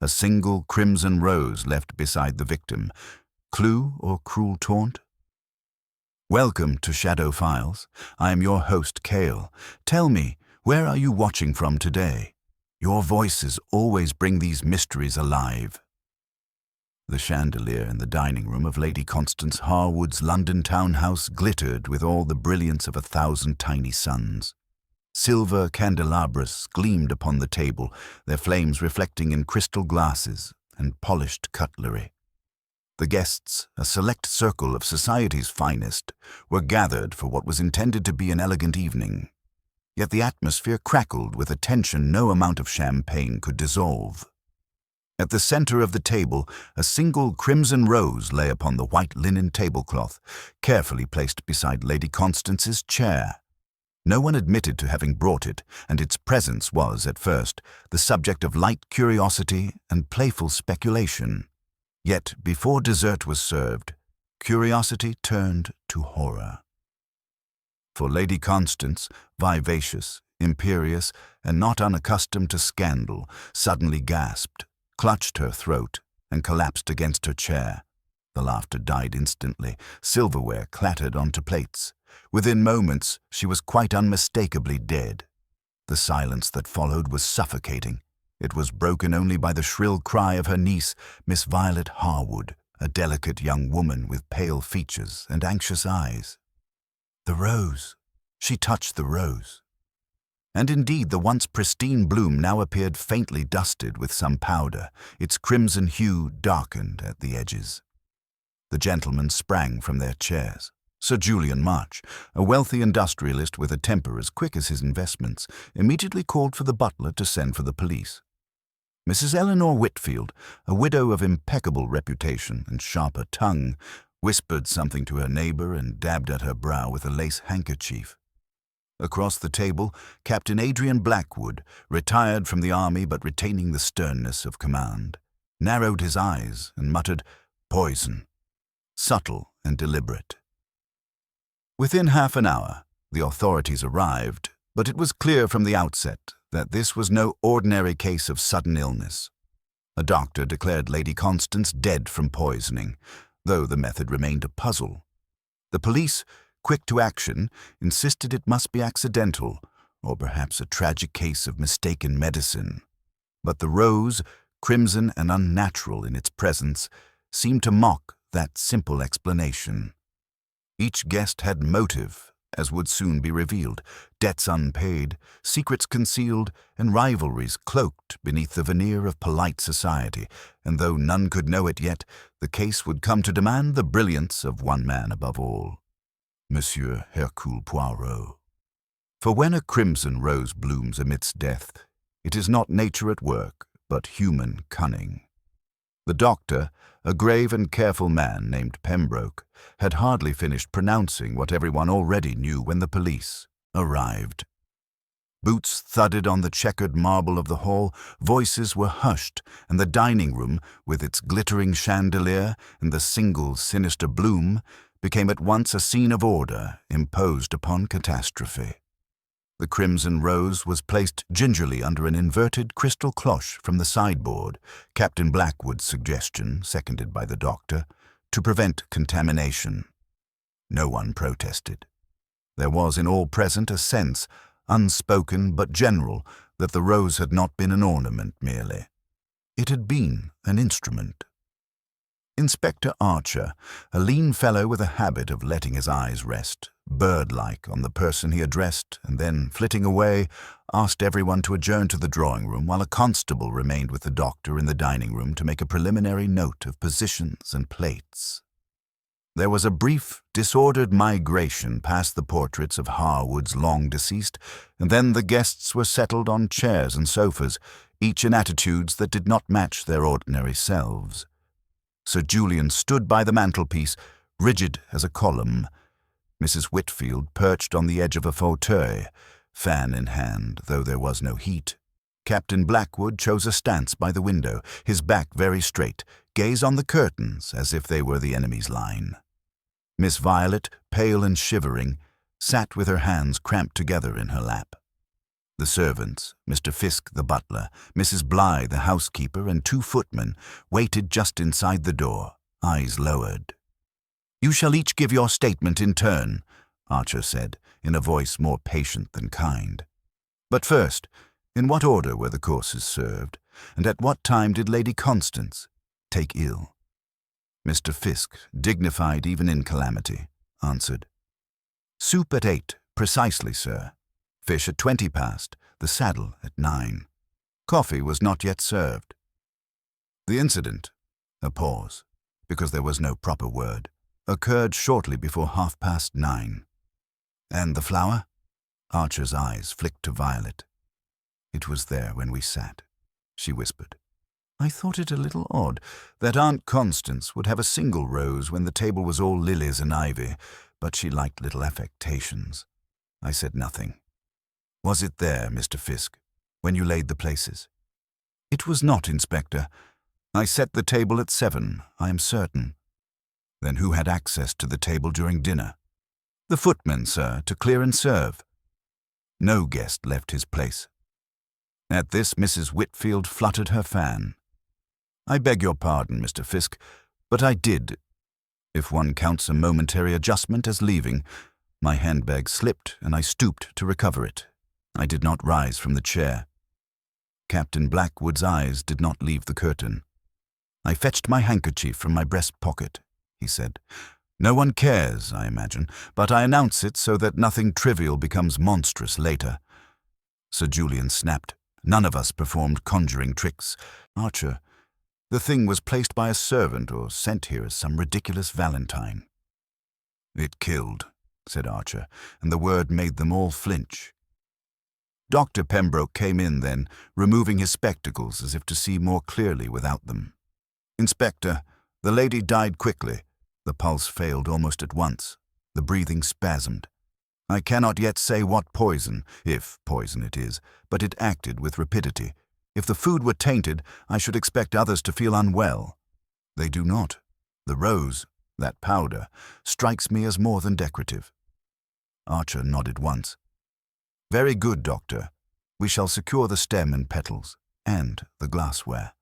a single crimson rose left beside the victim. Clue or cruel taunt? Welcome to Shadow Files. I am your host, Cale. Tell me, where are you watching from today? Your voices always bring these mysteries alive. The chandelier in the dining room of Lady Constance Harwood's London townhouse glittered with all the brilliance of 1,000 tiny suns. Silver candelabras gleamed upon the table, their flames reflecting in crystal glasses and polished cutlery. The guests, a select circle of society's finest, were gathered for what was intended to be an elegant evening. Yet the atmosphere crackled with a tension no amount of champagne could dissolve. At the center of the table, a single crimson rose lay upon the white linen tablecloth, carefully placed beside Lady Constance's chair. No one admitted to having brought it, and its presence was, at first, the subject of light curiosity and playful speculation. Yet, before dessert was served, curiosity turned to horror. For Lady Constance, vivacious, imperious, and not unaccustomed to scandal, suddenly gasped, clutched her throat, and collapsed against her chair. The laughter died instantly. Silverware clattered onto plates. Within moments, she was quite unmistakably dead. The silence that followed was suffocating. It was broken only by the shrill cry of her niece, Miss Violet Harwood, a delicate young woman with pale features and anxious eyes. The rose. She touched the rose. And indeed, the once pristine bloom now appeared faintly dusted with some powder, its crimson hue darkened at the edges. The gentlemen sprang from their chairs. Sir Julian March, a wealthy industrialist with a temper as quick as his investments, immediately called for the butler to send for the police. Mrs. Eleanor Whitfield, a widow of impeccable reputation and sharper tongue, whispered something to her neighbor and dabbed at her brow with a lace handkerchief. Across the table, Captain Adrian Blackwood, retired from the army but retaining the sternness of command, narrowed his eyes and muttered, "Poison," subtle and deliberate. Within half an hour, the authorities arrived, but it was clear from the outset that this was no ordinary case of sudden illness. A doctor declared Lady Constance dead from poisoning, though the method remained a puzzle. The police, quick to action, insisted it must be accidental, or perhaps a tragic case of mistaken medicine. But the rose, crimson and unnatural in its presence, seemed to mock that simple explanation. Each guest had motive, as would soon be revealed, debts unpaid, secrets concealed, and rivalries cloaked beneath the veneer of polite society, and though none could know it yet, the case would come to demand the brilliance of one man above all, Monsieur Hercule Poirot. For when a crimson rose blooms amidst death, it is not nature at work, but human cunning. The doctor, a grave and careful man named Pembroke, had hardly finished pronouncing what everyone already knew when the police arrived. Boots thudded on the checkered marble of the hall, voices were hushed, and the dining room, with its glittering chandelier and the single sinister bloom, became at once a scene of order imposed upon catastrophe. The crimson rose was placed gingerly under an inverted crystal cloche from the sideboard, Captain Blackwood's suggestion, seconded by the doctor, to prevent contamination. No one protested. There was in all present a sense, unspoken but general, that the rose had not been an ornament merely. It had been an instrument. Inspector Archer, a lean fellow with a habit of letting his eyes rest, bird-like, on the person he addressed, and then, flitting away, asked everyone to adjourn to the drawing-room while a constable remained with the doctor in the dining-room to make a preliminary note of positions and plates. There was a brief, disordered migration past the portraits of Harwood's long-deceased, and then the guests were settled on chairs and sofas, each in attitudes that did not match their ordinary selves. Sir Julian stood by the mantelpiece, rigid as a column. Mrs. Whitfield perched on the edge of a fauteuil, fan in hand, though there was no heat. Captain Blackwood chose a stance by the window, his back very straight, gaze on the curtains as if they were the enemy's line. Miss Violet, pale and shivering, sat with her hands cramped together in her lap. The servants, Mr. Fisk the butler, Mrs. Bly the housekeeper, and 2 footmen, waited just inside the door, eyes lowered. "You shall each give your statement in turn," Archer said, in a voice more patient than kind. "But first, in what order were the courses served, and at what time did Lady Constance take ill?" Mr. Fisk, dignified even in calamity, answered, "Soup at 8, precisely, sir. Fish at 20 past, the saddle at 9. Coffee was not yet served." The incident, a pause, because there was no proper word, occurred shortly before 9:30. "And the flower?" Archer's eyes flicked to Violet. "It was there when we sat," she whispered. "I thought it a little odd that Aunt Constance would have a single rose when the table was all lilies and ivy, but she liked little affectations. I said nothing. Was it there, Mr. Fisk, when you laid the places?" "It was not, Inspector. I set the table at 7, I am certain." "Then who had access to the table during dinner?" "The footman, sir, to clear and serve." "No guest left his place." At this, Mrs. Whitfield fluttered her fan. "I beg your pardon, Mr. Fisk, but I did, if one counts a momentary adjustment as leaving. My handbag slipped, and I stooped to recover it. I did not rise from the chair." Captain Blackwood's eyes did not leave the curtain. "I fetched my handkerchief from my breast pocket," he said. "No one cares, I imagine, but I announce it so that nothing trivial becomes monstrous later." Sir Julian snapped. "None of us performed conjuring tricks. Archer, the thing was placed by a servant or sent here as some ridiculous valentine." "It killed," said Archer, and the word made them all flinch. Dr. Pembroke came in then, removing his spectacles as if to see more clearly without them. "Inspector, the lady died quickly. The pulse failed almost at once. The breathing spasmed. I cannot yet say what poison, if poison it is, but it acted with rapidity. If the food were tainted, I should expect others to feel unwell. They do not. The rose, that powder, strikes me as more than decorative." Archer nodded once. "Very good, Doctor. We shall secure the stem and petals, and the glassware.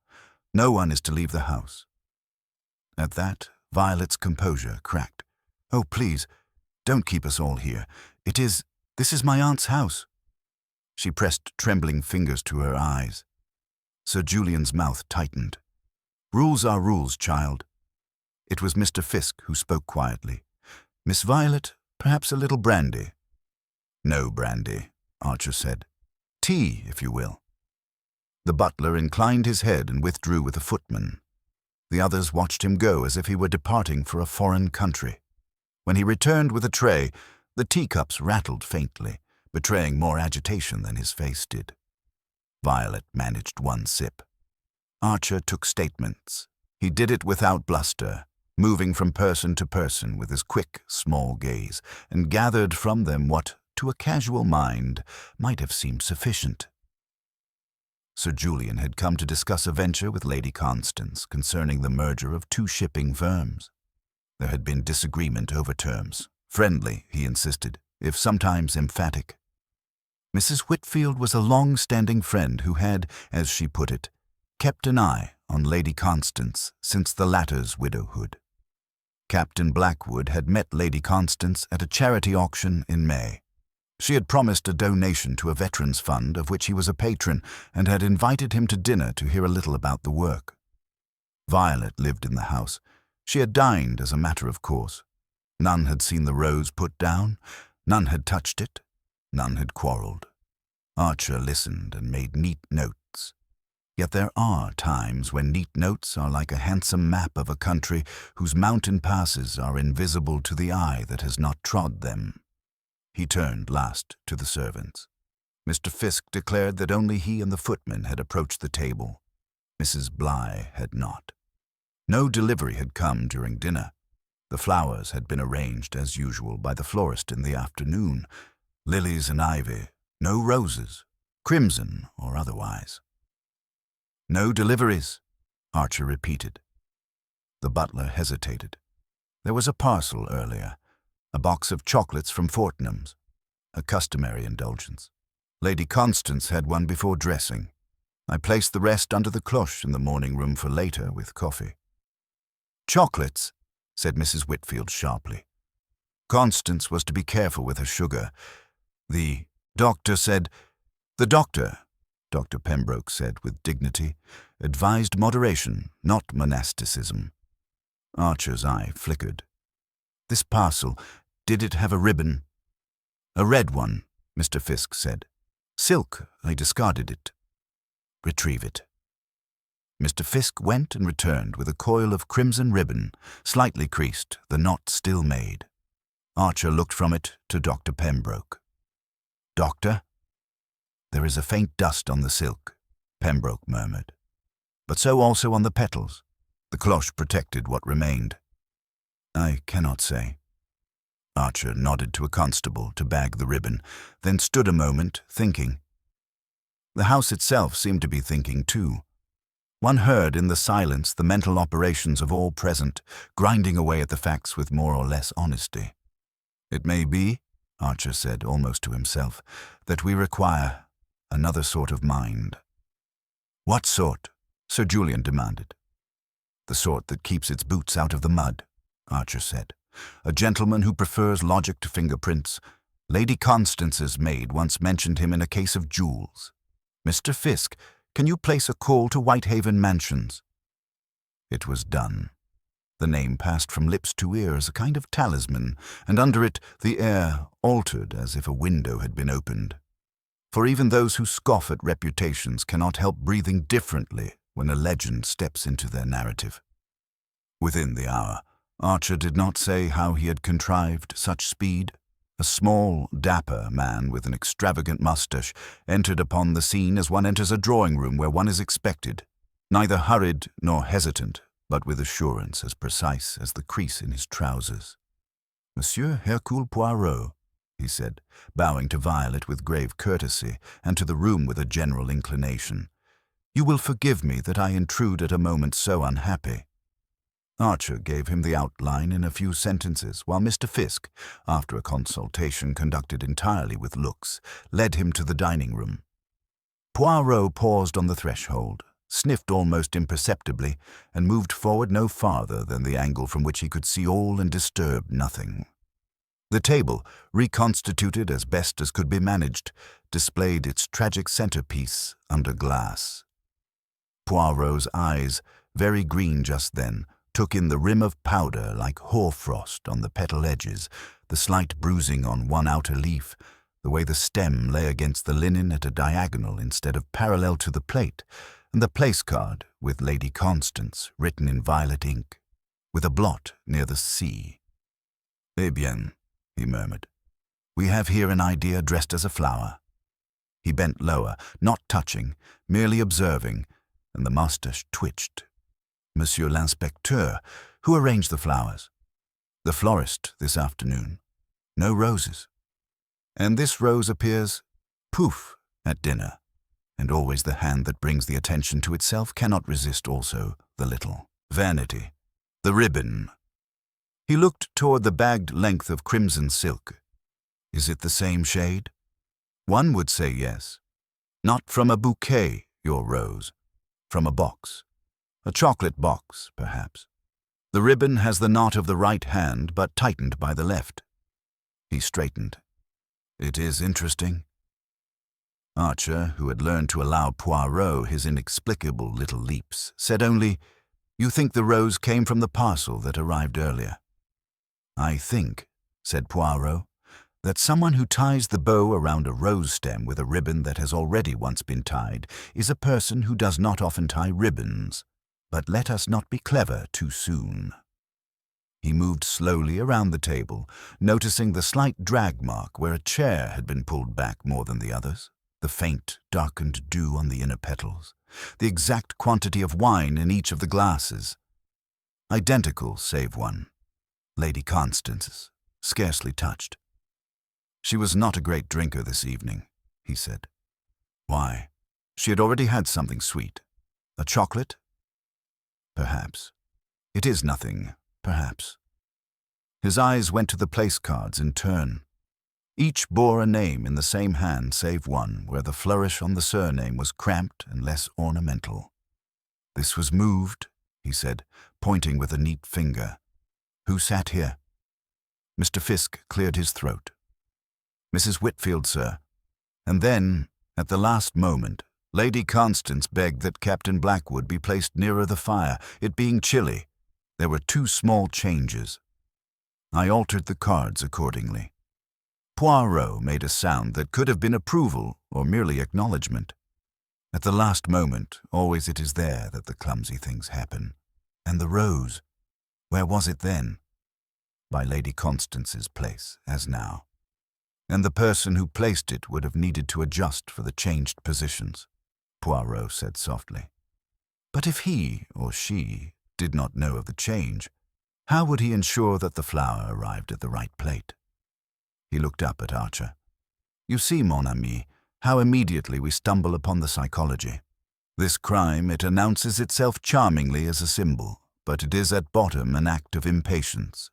No one is to leave the house." At that, Violet's composure cracked. "Oh, please, don't keep us all here. This is my aunt's house." She pressed trembling fingers to her eyes. Sir Julian's mouth tightened. "Rules are rules, child." It was Mr. Fisk who spoke quietly. "Miss Violet, perhaps a little brandy?" "No brandy," Archer said. "Tea, if you will." The butler inclined his head and withdrew with a footman. The others watched him go as if he were departing for a foreign country. When he returned with a tray, the teacups rattled faintly, betraying more agitation than his face did. Violet managed one sip. Archer took statements. He did it without bluster, moving from person to person with his quick, small gaze, and gathered from them what, to a casual mind, might have seemed sufficient. Sir Julian had come to discuss a venture with Lady Constance concerning the merger of 2 shipping firms. There had been disagreement over terms. Friendly, he insisted, if sometimes emphatic. Mrs. Whitfield was a long-standing friend who had, as she put it, kept an eye on Lady Constance since the latter's widowhood. Captain Blackwood had met Lady Constance at a charity auction in May. She had promised a donation to a veterans fund of which he was a patron and had invited him to dinner to hear a little about the work. Violet lived in the house. She had dined as a matter of course. None had seen the rose put down. None had touched it. None had quarrelled. Archer listened and made neat notes. Yet there are times when neat notes are like a handsome map of a country whose mountain passes are invisible to the eye that has not trod them. He turned last to the servants. Mr. Fisk declared that only he and the footman had approached the table. Mrs. Bly had not. No delivery had come during dinner. The flowers had been arranged as usual by the florist in the afternoon. Lilies and ivy, no roses, crimson or otherwise. "No deliveries," Archer repeated. The butler hesitated. There was a parcel earlier, a box of chocolates from Fortnum's, a customary indulgence. Lady Constance had one before dressing. I placed the rest under the cloche in the morning room for later with coffee. Chocolates, said Mrs. Whitfield sharply. Constance was to be careful with her sugar. The doctor, Dr. Pembroke said with dignity, advised moderation, not monasticism. Archer's eye flickered. This parcel, did it have a ribbon? A red one, Mr. Fisk said. Silk, I discarded it. Retrieve it. Mr. Fisk went and returned with a coil of crimson ribbon, slightly creased, the knot still made. Archer looked from it to Dr. Pembroke. Doctor? There is a faint dust on the silk, Pembroke murmured. But so also on the petals. The cloche protected what remained. I cannot say. Archer nodded to a constable to bag the ribbon, then stood a moment, thinking. The house itself seemed to be thinking too. One heard in the silence the mental operations of all present, grinding away at the facts with more or less honesty. It may be, Archer said almost to himself, that we require another sort of mind. What sort? Sir Julian demanded. The sort that keeps its boots out of the mud, Archer said. A gentleman who prefers logic to fingerprints. Lady Constance's maid once mentioned him in a case of jewels. Mr. Fisk, can you place a call to Whitehaven Mansions? It was done. The name passed from lips to ears, a kind of talisman, and under it the air altered as if a window had been opened. For even those who scoff at reputations cannot help breathing differently when a legend steps into their narrative. Within the hour, Archer did not say how he had contrived such speed. A small, dapper man with an extravagant moustache entered upon the scene as one enters a drawing-room where one is expected, neither hurried nor hesitant, but with assurance as precise as the crease in his trousers. Monsieur Hercule Poirot, he said, bowing to Violet with grave courtesy and to the room with a general inclination. You will forgive me that I intrude at a moment so unhappy. Archer gave him the outline in a few sentences, while Mr. Fisk, after a consultation conducted entirely with looks, led him to the dining-room. Poirot paused on the threshold, sniffed almost imperceptibly, and moved forward no farther than the angle from which he could see all and disturb nothing. The table, reconstituted as best as could be managed, displayed its tragic centerpiece under glass. Poirot's eyes, very green just then, took in the rim of powder like hoarfrost on the petal edges, the slight bruising on one outer leaf, the way the stem lay against the linen at a diagonal instead of parallel to the plate, and the place card with Lady Constance written in violet ink, with a blot near the C. Eh bien, he murmured. We have here an idea dressed as a flower. He bent lower, not touching, merely observing, and the moustache twitched. Monsieur l'Inspecteur, who arranged the flowers? The florist this afternoon. No roses. And this rose appears, poof, at dinner. And always the hand that brings the attention to itself cannot resist also the little vanity, the ribbon. He looked toward the bagged length of crimson silk. Is it the same shade? One would say yes. Not from a bouquet, your rose. From a box. A chocolate box, perhaps. The ribbon has the knot of the right hand, but tightened by the left. He straightened. It is interesting. Archer, who had learned to allow Poirot his inexplicable little leaps, said only, You think the rose came from the parcel that arrived earlier? I think, said Poirot, that someone who ties the bow around a rose stem with a ribbon that has already once been tied is a person who does not often tie ribbons. But let us not be clever too soon. He moved slowly around the table, noticing the slight drag mark where a chair had been pulled back more than the others, the faint, darkened dew on the inner petals, the exact quantity of wine in each of the glasses. Identical save one, Lady Constance's, scarcely touched. She was not a great drinker this evening, he said. Why? She had already had something sweet. A chocolate? Perhaps. It is nothing, perhaps. His eyes went to the place cards in turn. Each bore a name in the same hand save one, where the flourish on the surname was cramped and less ornamental. "This was moved," he said, pointing with a neat finger. "Who sat here?" Mr. Fisk cleared his throat. "Mrs. Whitfield, sir." And then, at the last moment, Lady Constance begged that Captain Blackwood be placed nearer the fire, it being chilly. There were 2 small changes. I altered the cards accordingly. Poirot made a sound that could have been approval or merely acknowledgement. At the last moment, always it is there that the clumsy things happen. And the rose, where was it then? By Lady Constance's place, as now. And the person who placed it would have needed to adjust for the changed positions, Poirot said softly. But if he, or she, did not know of the change, how would he ensure that the flower arrived at the right plate? He looked up at Archer. "You see, mon ami, how immediately we stumble upon the psychology. This crime, it announces itself charmingly as a symbol, but it is at bottom an act of impatience.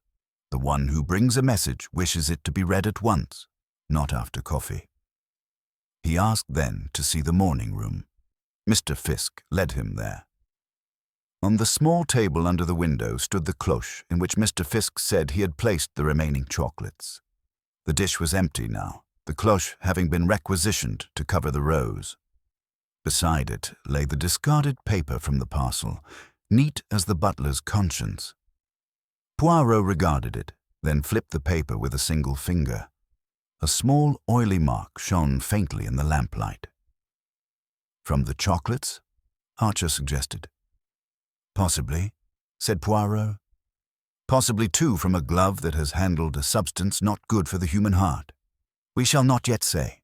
The one who brings a message wishes it to be read at once, not after coffee." He asked then to see the morning room. Mr. Fisk led him there. On the small table under the window stood the cloche in which Mr. Fisk said he had placed the remaining chocolates. The dish was empty now, the cloche having been requisitioned to cover the rose. Beside it lay the discarded paper from the parcel, neat as the butler's conscience. Poirot regarded it, then flipped the paper with a single finger. A small oily mark shone faintly in the lamplight. "From the chocolates?" Archer suggested. "Possibly," said Poirot. "Possibly, too, from a glove that has handled a substance not good for the human heart. We shall not yet say.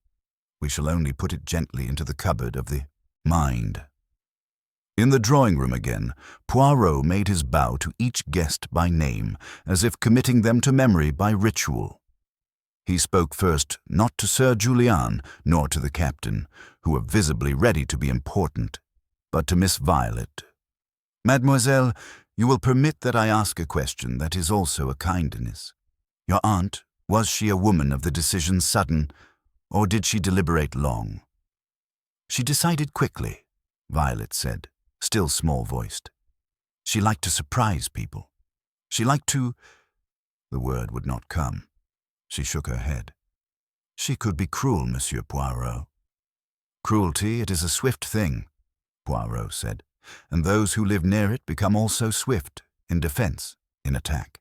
We shall only put it gently into the cupboard of the mind." In the drawing-room again, Poirot made his bow to each guest by name, as if committing them to memory by ritual. He spoke first not to Sir Julian, nor to the captain, who were visibly ready to be important, but to Miss Violet. "Mademoiselle, you will permit that I ask a question that is also a kindness. Your aunt, was she a woman of the decision sudden, or did she deliberate long?" "She decided quickly," Violet said, still small-voiced. "She liked to surprise people. She liked to—" The word would not come. She shook her head. "She could be cruel, Monsieur Poirot." "Cruelty, it is a swift thing," Poirot said, "and those who live near it become also swift, in defense, in attack.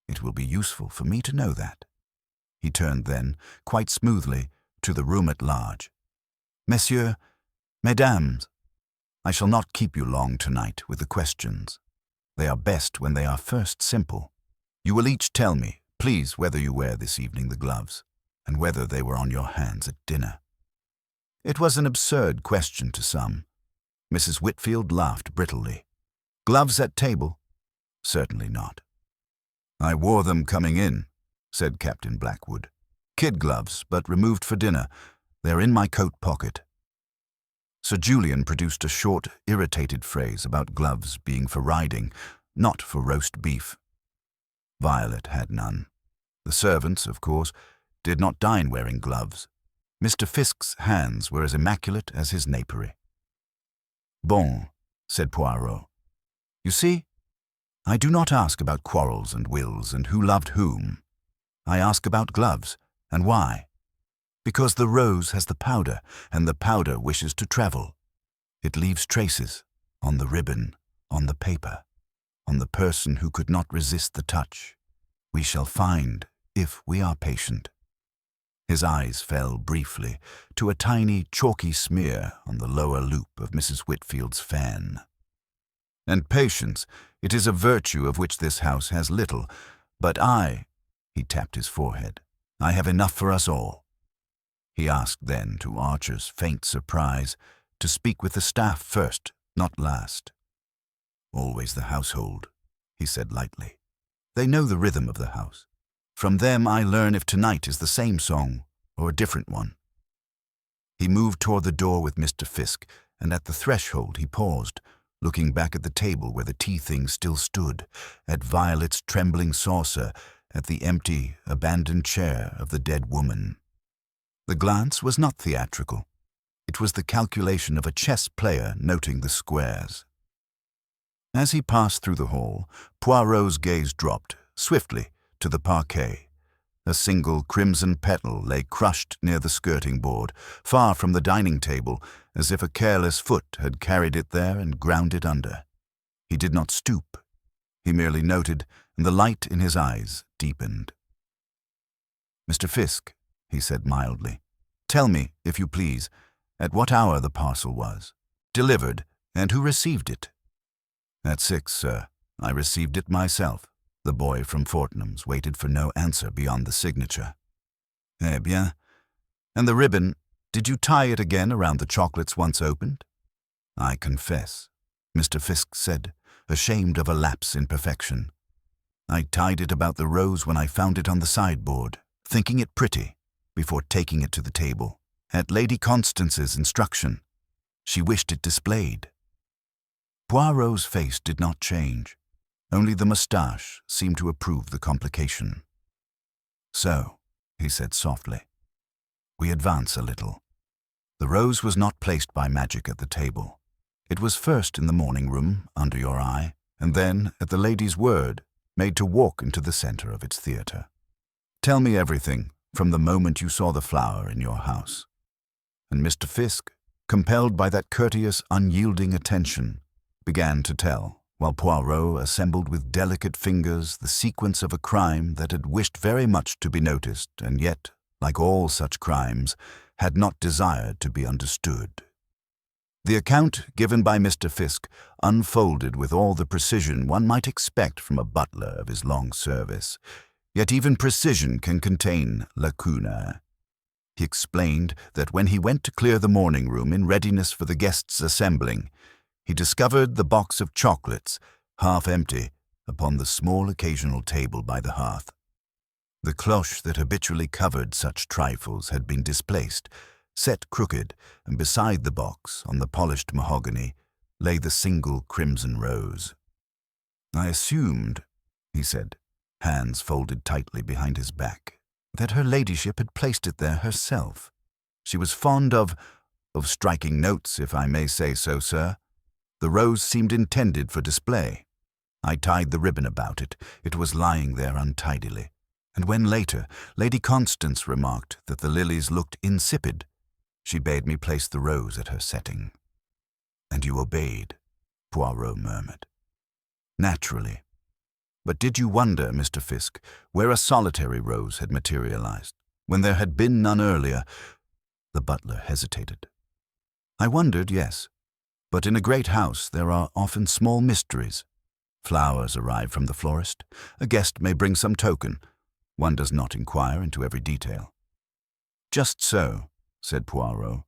It will be useful for me to know that." He turned then, quite smoothly, to the room at large. "Messieurs, mesdames, I shall not keep you long tonight with the questions. They are best when they are first simple. You will each tell me, please, whether you wear this evening the gloves, and whether they were on your hands at dinner." It was an absurd question to some. Mrs. Whitfield laughed brittly. "Gloves at table? Certainly not." "I wore them coming in," said Captain Blackwood. "Kid gloves, but removed for dinner. They're in my coat pocket." Sir Julian produced a short, irritated phrase about gloves being for riding, not for roast beef. Violet had none. The servants, of course, did not dine wearing gloves. Mr. Fisk's hands were as immaculate as his napery. "Bon," said Poirot. "You see, I do not ask about quarrels and wills and who loved whom. I ask about gloves, and why? Because the rose has the powder, and the powder wishes to travel. It leaves traces, on the ribbon, on the paper, on the person who could not resist the touch. We shall find, if we are patient." His eyes fell briefly to a tiny, chalky smear on the lower loop of Mrs. Whitfield's fan. "And patience, it is a virtue of which this house has little, but he tapped his forehead, "I have enough for us all." He asked then, to Archer's faint surprise, to speak with the staff first, not last. "Always the household," he said lightly. "They know the rhythm of the house. From them I learn if tonight is the same song or a different one." He moved toward the door with Mr. Fisk, and at the threshold he paused, looking back at the table where the tea things still stood, at Violet's trembling saucer, at the empty, abandoned chair of the dead woman. The glance was not theatrical. It was the calculation of a chess player noting the squares. As he passed through the hall, Poirot's gaze dropped, swiftly, to the parquet. A single crimson petal lay crushed near the skirting board, far from the dining table, as if a careless foot had carried it there and ground it under. He did not stoop. He merely noted, and the light in his eyes deepened. "Mr. Fisk," he said mildly, "tell me, if you please, at what hour the parcel was delivered, and who received it?" "At 6, sir. I received it myself." The boy from Fortnum's waited for no answer beyond the signature. "Eh bien. And the ribbon, did you tie it again around the chocolates once opened?" "I confess," Mr. Fisk said, ashamed of a lapse in perfection. "I tied it about the rose when I found it on the sideboard, thinking it pretty, before taking it to the table, at Lady Constance's instruction. She wished it displayed." Poirot's face did not change. Only the moustache seemed to approve the complication. "So," he said softly, "we advance a little. The rose was not placed by magic at the table. It was first in the morning room, under your eye, and then, at the lady's word, made to walk into the center of its theater. Tell me everything from the moment you saw the flower in your house." And Mr. Fisk, compelled by that courteous, unyielding attention, began to tell, while Poirot assembled with delicate fingers the sequence of a crime that had wished very much to be noticed and yet, like all such crimes, had not desired to be understood. The account given by Mr. Fisk unfolded with all the precision one might expect from a butler of his long service, yet even precision can contain lacunae. He explained that when he went to clear the morning room in readiness for the guests assembling, he discovered the box of chocolates, half empty, upon the small occasional table by the hearth. The cloche that habitually covered such trifles had been displaced, set crooked, and beside the box, on the polished mahogany, lay the single crimson rose. "I assumed," he said, hands folded tightly behind his back, "that her ladyship had placed it there herself. She was fond of striking notes, if I may say so, sir. The rose seemed intended for display. I tied the ribbon about it. It was lying there untidily. And when later Lady Constance remarked that the lilies looked insipid, she bade me place the rose at her setting." "And you obeyed," Poirot murmured. "Naturally. But did you wonder, Mr. Fisk, where a solitary rose had materialized, when there had been none earlier?" The butler hesitated. "I wondered, yes. But in a great house there are often small mysteries. Flowers arrive from the florist. A guest may bring some token. One does not inquire into every detail." "Just so," said Poirot.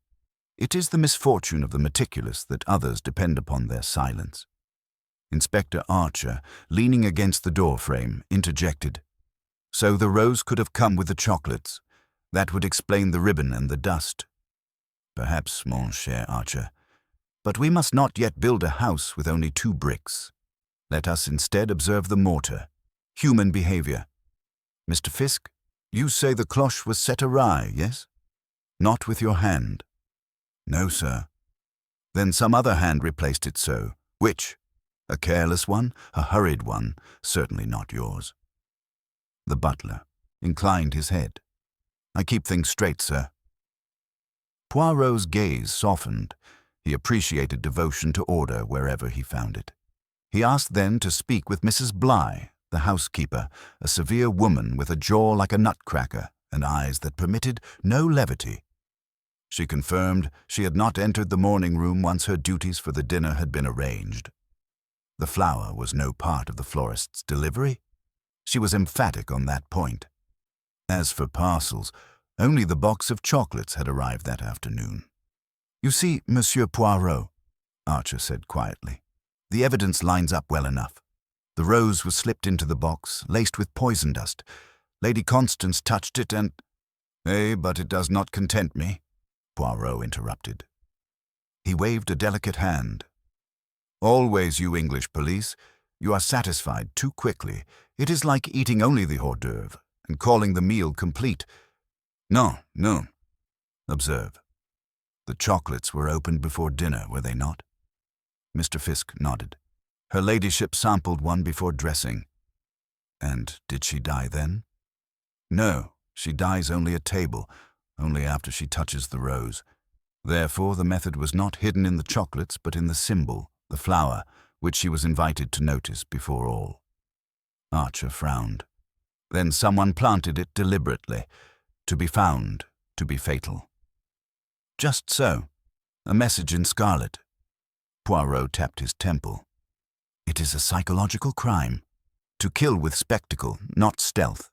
"It is the misfortune of the meticulous that others depend upon their silence." Inspector Archer, leaning against the door frame, interjected, "So the rose could have come with the chocolates. That would explain the ribbon and the dust." "Perhaps, mon cher Archer. But we must not yet build a house with only 2 bricks. Let us instead observe the mortar, human behavior. Mr. Fisk, you say the cloche was set awry, yes? Not with your hand?" "No, sir." "Then some other hand replaced it so. Which? A careless one, a hurried one, certainly not yours." The butler inclined his head. "I keep things straight, sir." Poirot's gaze softened. He appreciated devotion to order wherever he found it. He asked then to speak with Mrs. Bly, the housekeeper, a severe woman with a jaw like a nutcracker and eyes that permitted no levity. She confirmed she had not entered the morning room once her duties for the dinner had been arranged. The flower was no part of the florist's delivery. She was emphatic on that point. As for parcels, only the box of chocolates had arrived that afternoon. "You see, Monsieur Poirot," Archer said quietly, "the evidence lines up well enough. The rose was slipped into the box, laced with poison dust. Lady Constance touched it and—" But it does not content me," Poirot interrupted. He waved a delicate hand. "Always, you English police, You are satisfied too quickly. It is like eating only the hors d'oeuvre and calling the meal complete. No, no. Observe. The chocolates were opened before dinner, were they not? Mr. Fiske nodded. Her ladyship sampled one before dressing. And did she die then? No, she dies only at table, only after she touches the rose. Therefore, the method was not hidden in the chocolates, but in the symbol, the flower, which she was invited to notice before all. Archer frowned. Then someone planted it deliberately, to be found, to be fatal. Just so. A message in scarlet. Poirot tapped his temple. It is a psychological crime. To kill with spectacle, not stealth.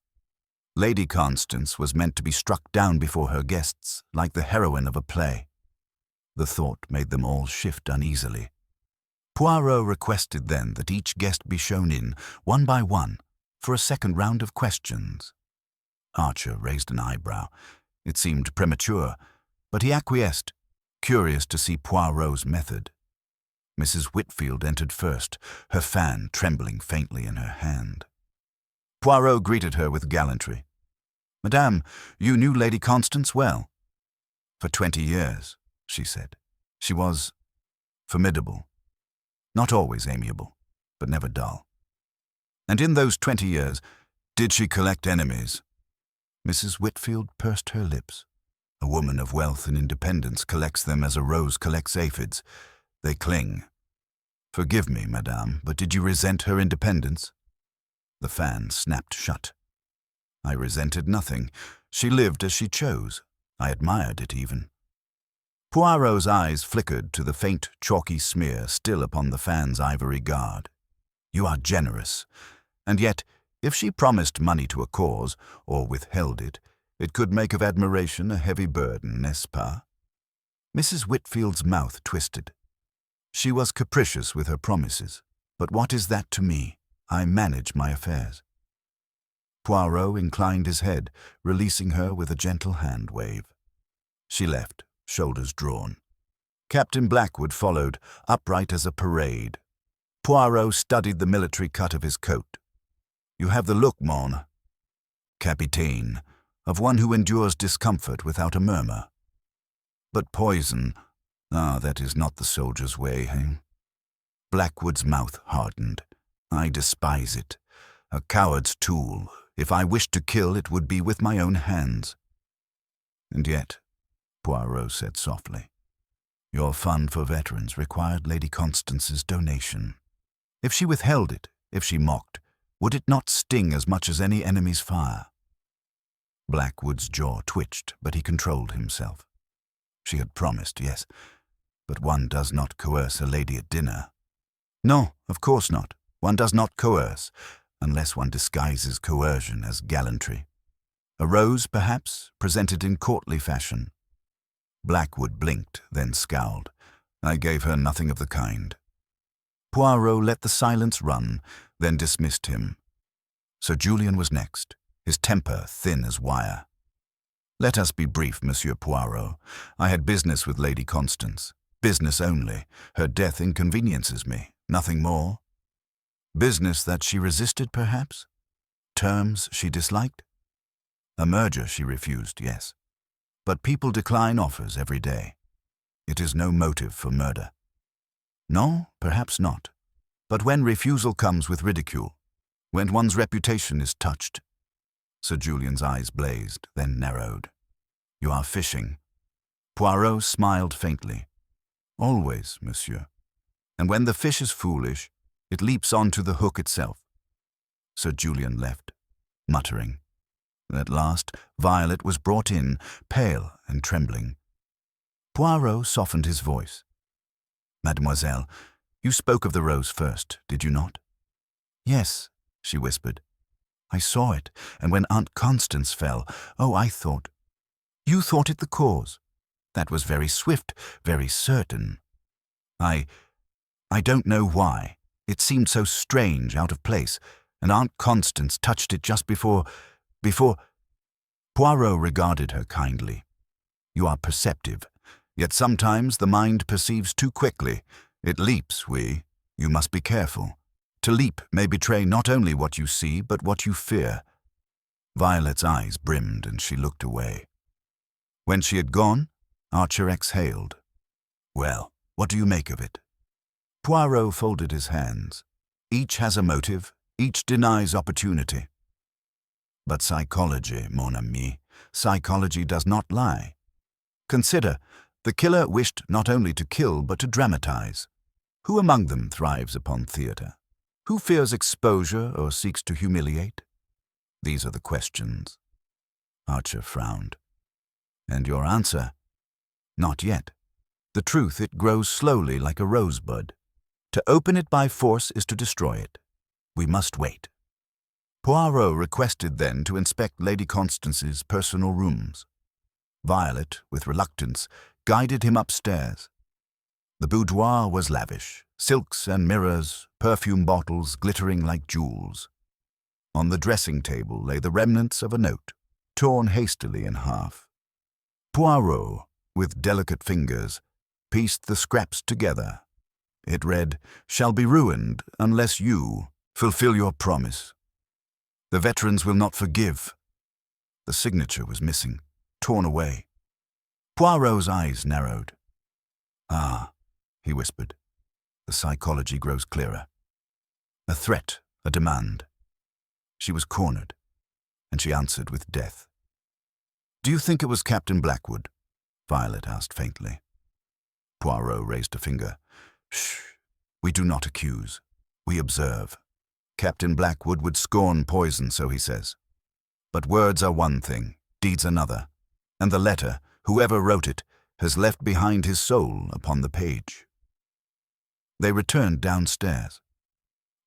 Lady Constance was meant to be struck down before her guests, like the heroine of a play. The thought made them all shift uneasily. Poirot requested then that each guest be shown in, one by one, for a second round of questions. Archer raised an eyebrow. It seemed premature, but he acquiesced, curious to see Poirot's method. Mrs. Whitfield entered first, her fan trembling faintly in her hand. Poirot greeted her with gallantry. "Madame, you knew Lady Constance well." "For 20 years," she said. "She was formidable. Not always amiable, but never dull." "And in those 20 years, did she collect enemies?" Mrs. Whitfield pursed her lips. A woman of wealth and independence collects them as a rose collects aphids. They cling. "Forgive me, madame, but did you resent her independence?" The fan snapped shut. "I resented nothing. She lived as she chose. I admired it even." Poirot's eyes flickered to the faint, chalky smear still upon the fan's ivory guard. "You are generous. And yet, if she promised money to a cause, or withheld it, it could make of admiration a heavy burden, n'est-ce pas?" Mrs. Whitfield's mouth twisted. "She was capricious with her promises. But what is that to me? I manage my affairs." Poirot inclined his head, releasing her with a gentle hand wave. She left, shoulders drawn. Captain Blackwood followed, upright as a parade. Poirot studied the military cut of his coat. "You have the look, mon capitaine, of one who endures discomfort without a murmur. But poison, that is not the soldier's way, eh?" Blackwood's mouth hardened. "I despise it. A coward's tool. If I wished to kill, it would be with my own hands." "And yet," Poirot said softly, "your fund for veterans required Lady Constance's donation. If she withheld it, if she mocked, would it not sting as much as any enemy's fire?" Blackwood's jaw twitched, but he controlled himself. She had promised, yes, but one does not coerce a lady at dinner. No, of course not. One does not coerce, unless one disguises coercion as gallantry. A rose, perhaps, presented in courtly fashion. Blackwood blinked, then scowled. "I gave her nothing of the kind." Poirot let the silence run, then dismissed him. Sir Julian was next, his temper thin as wire. "Let us be brief, Monsieur Poirot. I had business with Lady Constance. Business only. Her death inconveniences me, nothing more." "Business that she resisted, perhaps? Terms she disliked?" "A merger she refused, yes. But people decline offers every day. It is no motive for murder." "No, perhaps not. But when refusal comes with ridicule, when one's reputation is touched—" Sir Julian's eyes blazed, then narrowed. "You are fishing." Poirot smiled faintly. "Always, monsieur. And when the fish is foolish, it leaps onto the hook itself." Sir Julian left, muttering. At last, Violet was brought in, pale and trembling. Poirot softened his voice. "Mademoiselle, you spoke of the rose first, did you not?" "Yes," she whispered. "I saw it, and when Aunt Constance fell, I thought—" "You thought it the cause? That was very swift, very certain." I don't know why. It seemed so strange, out of place, and Aunt Constance touched it just before... Poirot regarded her kindly. "You are perceptive, yet sometimes the mind perceives too quickly. It leaps, you must be careful. To leap may betray not only what you see, but what you fear. Violet's eyes brimmed and she looked away. When she had gone, Archer exhaled. Well, what do you make of it? Poirot folded his hands. Each has a motive, each denies opportunity. But psychology, mon ami, psychology does not lie. Consider, the killer wished not only to kill but to dramatize. Who among them thrives upon theater? Who fears exposure or seeks to humiliate? These are the questions. Archer frowned. And your answer? Not yet. The truth, it grows slowly like a rosebud. To open it by force is to destroy it. We must wait. Poirot requested then to inspect Lady Constance's personal rooms. Violet, with reluctance, guided him upstairs. The boudoir was lavish, silks and mirrors, perfume bottles glittering like jewels. On the dressing table lay the remnants of a note, torn hastily in half. Poirot, with delicate fingers, pieced the scraps together. It read, "Shall be ruined unless you fulfill your promise. The veterans will not forgive." The signature was missing, torn away. Poirot's eyes narrowed. "Ah," he whispered. The psychology grows clearer. A threat, a demand. She was cornered, and she answered with death. "Do you think it was Captain Blackwood?" Violet asked faintly. Poirot raised a finger. "Shh, we do not accuse. We observe. Captain Blackwood would scorn poison, so he says. But words are one thing, deeds another, and the letter, whoever wrote it, has left behind his soul upon the page." They returned downstairs.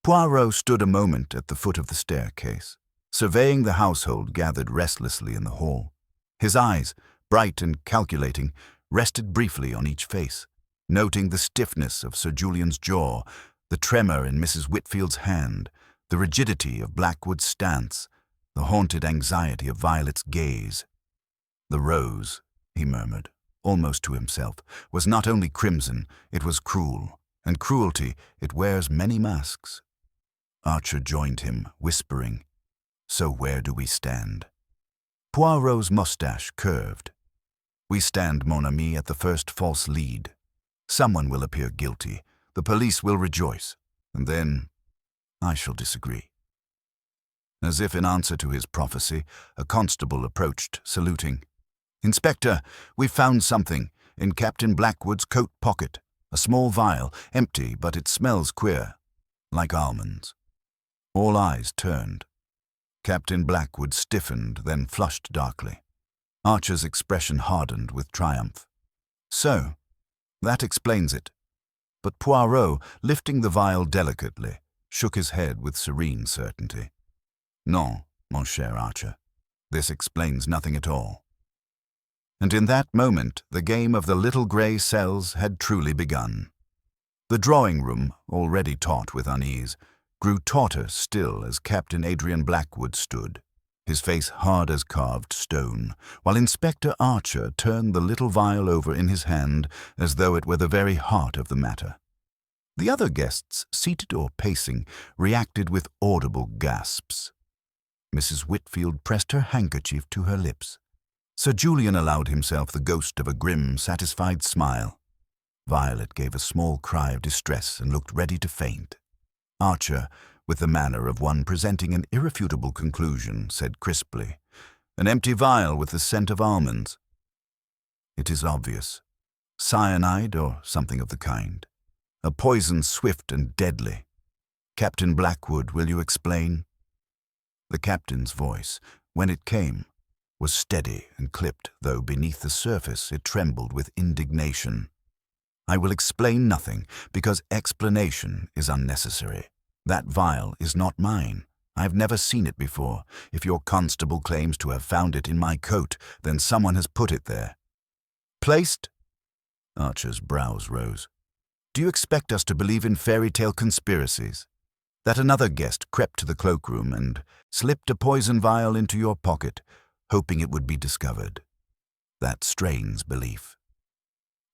Poirot stood a moment at the foot of the staircase, surveying the household gathered restlessly in the hall. His eyes, bright and calculating, rested briefly on each face, noting the stiffness of Sir Julian's jaw, the tremor in Mrs. Whitfield's hand, the rigidity of Blackwood's stance, the haunted anxiety of Violet's gaze. "The rose," he murmured, almost to himself, "was not only crimson, it was cruel, and cruelty, it wears many masks." Archer joined him, whispering, "So where do we stand?" Poirot's mustache curved. "We stand, mon ami, at the first false lead. Someone will appear guilty, the police will rejoice, and then I shall disagree." As if in answer to his prophecy, a constable approached, saluting. "Inspector, we've found something in Captain Blackwood's coat pocket. A small vial, empty, but it smells queer, like almonds." All eyes turned. Captain Blackwood stiffened, then flushed darkly. Archer's expression hardened with triumph. "So, that explains it." But Poirot, lifting the vial delicately, shook his head with serene certainty. "Non, mon cher Archer, this explains nothing at all." And in that moment, the game of the little grey cells had truly begun. The drawing-room, already taut with unease, grew tauter still as Captain Adrian Blackwood stood, his face hard as carved stone, while Inspector Archer turned the little vial over in his hand as though it were the very heart of the matter. The other guests, seated or pacing, reacted with audible gasps. Mrs. Whitfield pressed her handkerchief to her lips. Sir Julian allowed himself the ghost of a grim, satisfied smile. Violet gave a small cry of distress and looked ready to faint. Archer, with the manner of one presenting an irrefutable conclusion, said crisply, "An empty vial with the scent of almonds. It is obvious. Cyanide or something of the kind. A poison swift and deadly. Captain Blackwood, will you explain?" The captain's voice, when it came, was steady and clipped, though beneath the surface it trembled with indignation. "I will explain nothing, because explanation is unnecessary. That vial is not mine. I have never seen it before. If your constable claims to have found it in my coat, then someone has put it there." "Placed?" Archer's brows rose. "Do you expect us to believe in fairy-tale conspiracies? That another guest crept to the cloakroom and slipped a poison vial into your pocket, hoping it would be discovered? That strains belief."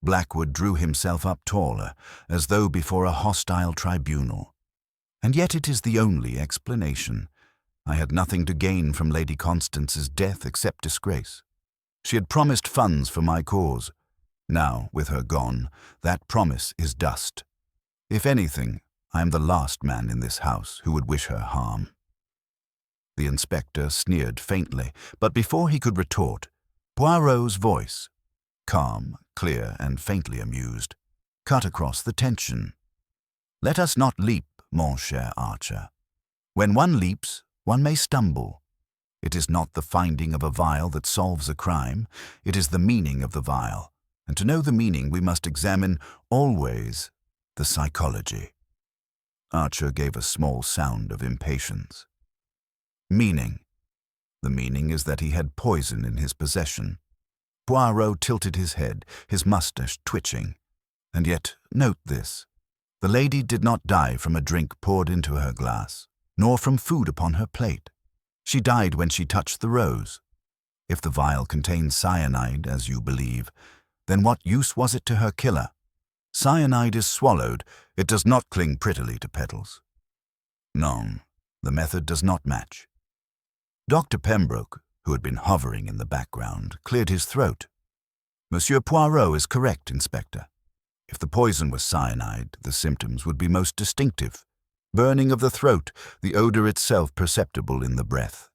Blackwood drew himself up taller, as though before a hostile tribunal. And yet it is the only explanation. I had nothing to gain from Lady Constance's death except disgrace. She had promised funds for my cause. Now, with her gone, that promise is dust. If anything, I am the last man in this house who would wish her harm." The inspector sneered faintly, but before he could retort, Poirot's voice, calm, clear, and faintly amused, cut across the tension. "Let us not leap, mon cher Archer. When one leaps, one may stumble. It is not the finding of a vial that solves a crime, it is the meaning of the vial, and to know the meaning we must examine, always, the psychology." Archer gave a small sound of impatience. "Meaning. The meaning is that he had poison in his possession." Poirot tilted his head, his moustache twitching. "And yet, note this. The lady did not die from a drink poured into her glass, nor from food upon her plate. She died when she touched the rose. If the vial contains cyanide, as you believe, then what use was it to her killer? Cyanide is swallowed, it does not cling prettily to petals. No, the method does not match." Dr. Pembroke, who had been hovering in the background, cleared his throat. "Monsieur Poirot is correct, Inspector. If the poison was cyanide, the symptoms would be most distinctive. Burning of the throat, the odor itself perceptible in the breath.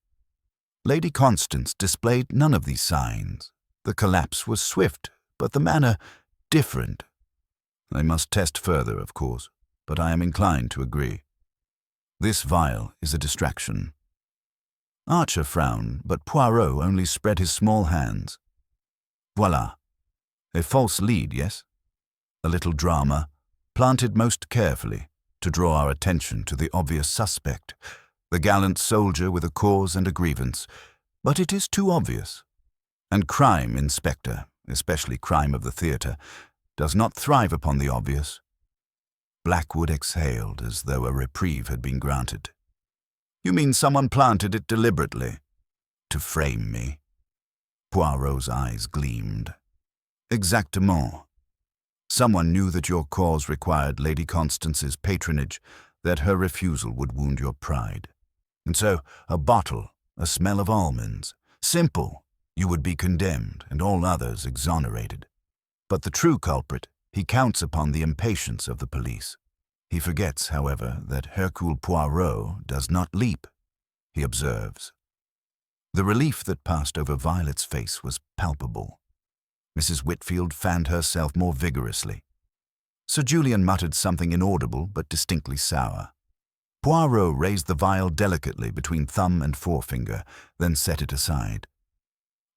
Lady Constance displayed none of these signs. The collapse was swift, but the manner different. I must test further, of course, but I am inclined to agree. This vial is a distraction." Archer frowned, but Poirot only spread his small hands. "Voilà. A false lead, yes? A little drama, planted most carefully, to draw our attention to the obvious suspect, the gallant soldier with a cause and a grievance. But it is too obvious. And crime, Inspector, especially crime of the theatre, does not thrive upon the obvious." Blackwood exhaled as though a reprieve had been granted. "You mean someone planted it deliberately? To frame me?" Poirot's eyes gleamed. "Exactement. Someone knew that your cause required Lady Constance's patronage, that her refusal would wound your pride. And so, a bottle, a smell of almonds. Simple. You would be condemned, and all others exonerated. But the true culprit, he counts upon the impatience of the police. He forgets, however, that Hercule Poirot does not leap. He observes." The relief that passed over Violet's face was palpable. Mrs. Whitfield fanned herself more vigorously. Sir Julian muttered something inaudible but distinctly sour. Poirot raised the vial delicately between thumb and forefinger, then set it aside.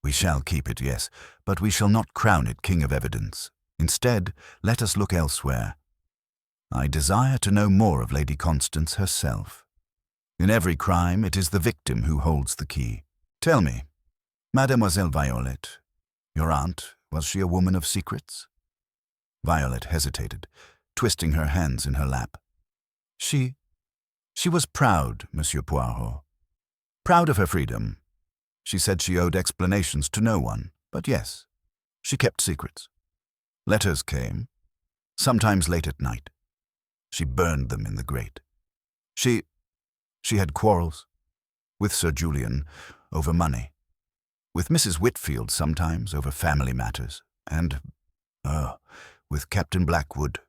"We shall keep it, yes, but we shall not crown it king of evidence. Instead, let us look elsewhere. I desire to know more of Lady Constance herself. In every crime, it is the victim who holds the key. Tell me, Mademoiselle Violet, your aunt, was she a woman of secrets?" Violet hesitated, twisting her hands in her lap. She was proud, Monsieur Poirot. Proud of her freedom. She said she owed explanations to no one, but yes, she kept secrets. Letters came, sometimes late at night. She burned them in the grate. She had quarrels. With Sir Julian, over money. With Mrs. Whitfield sometimes, over family matters. And, with Captain Blackwood,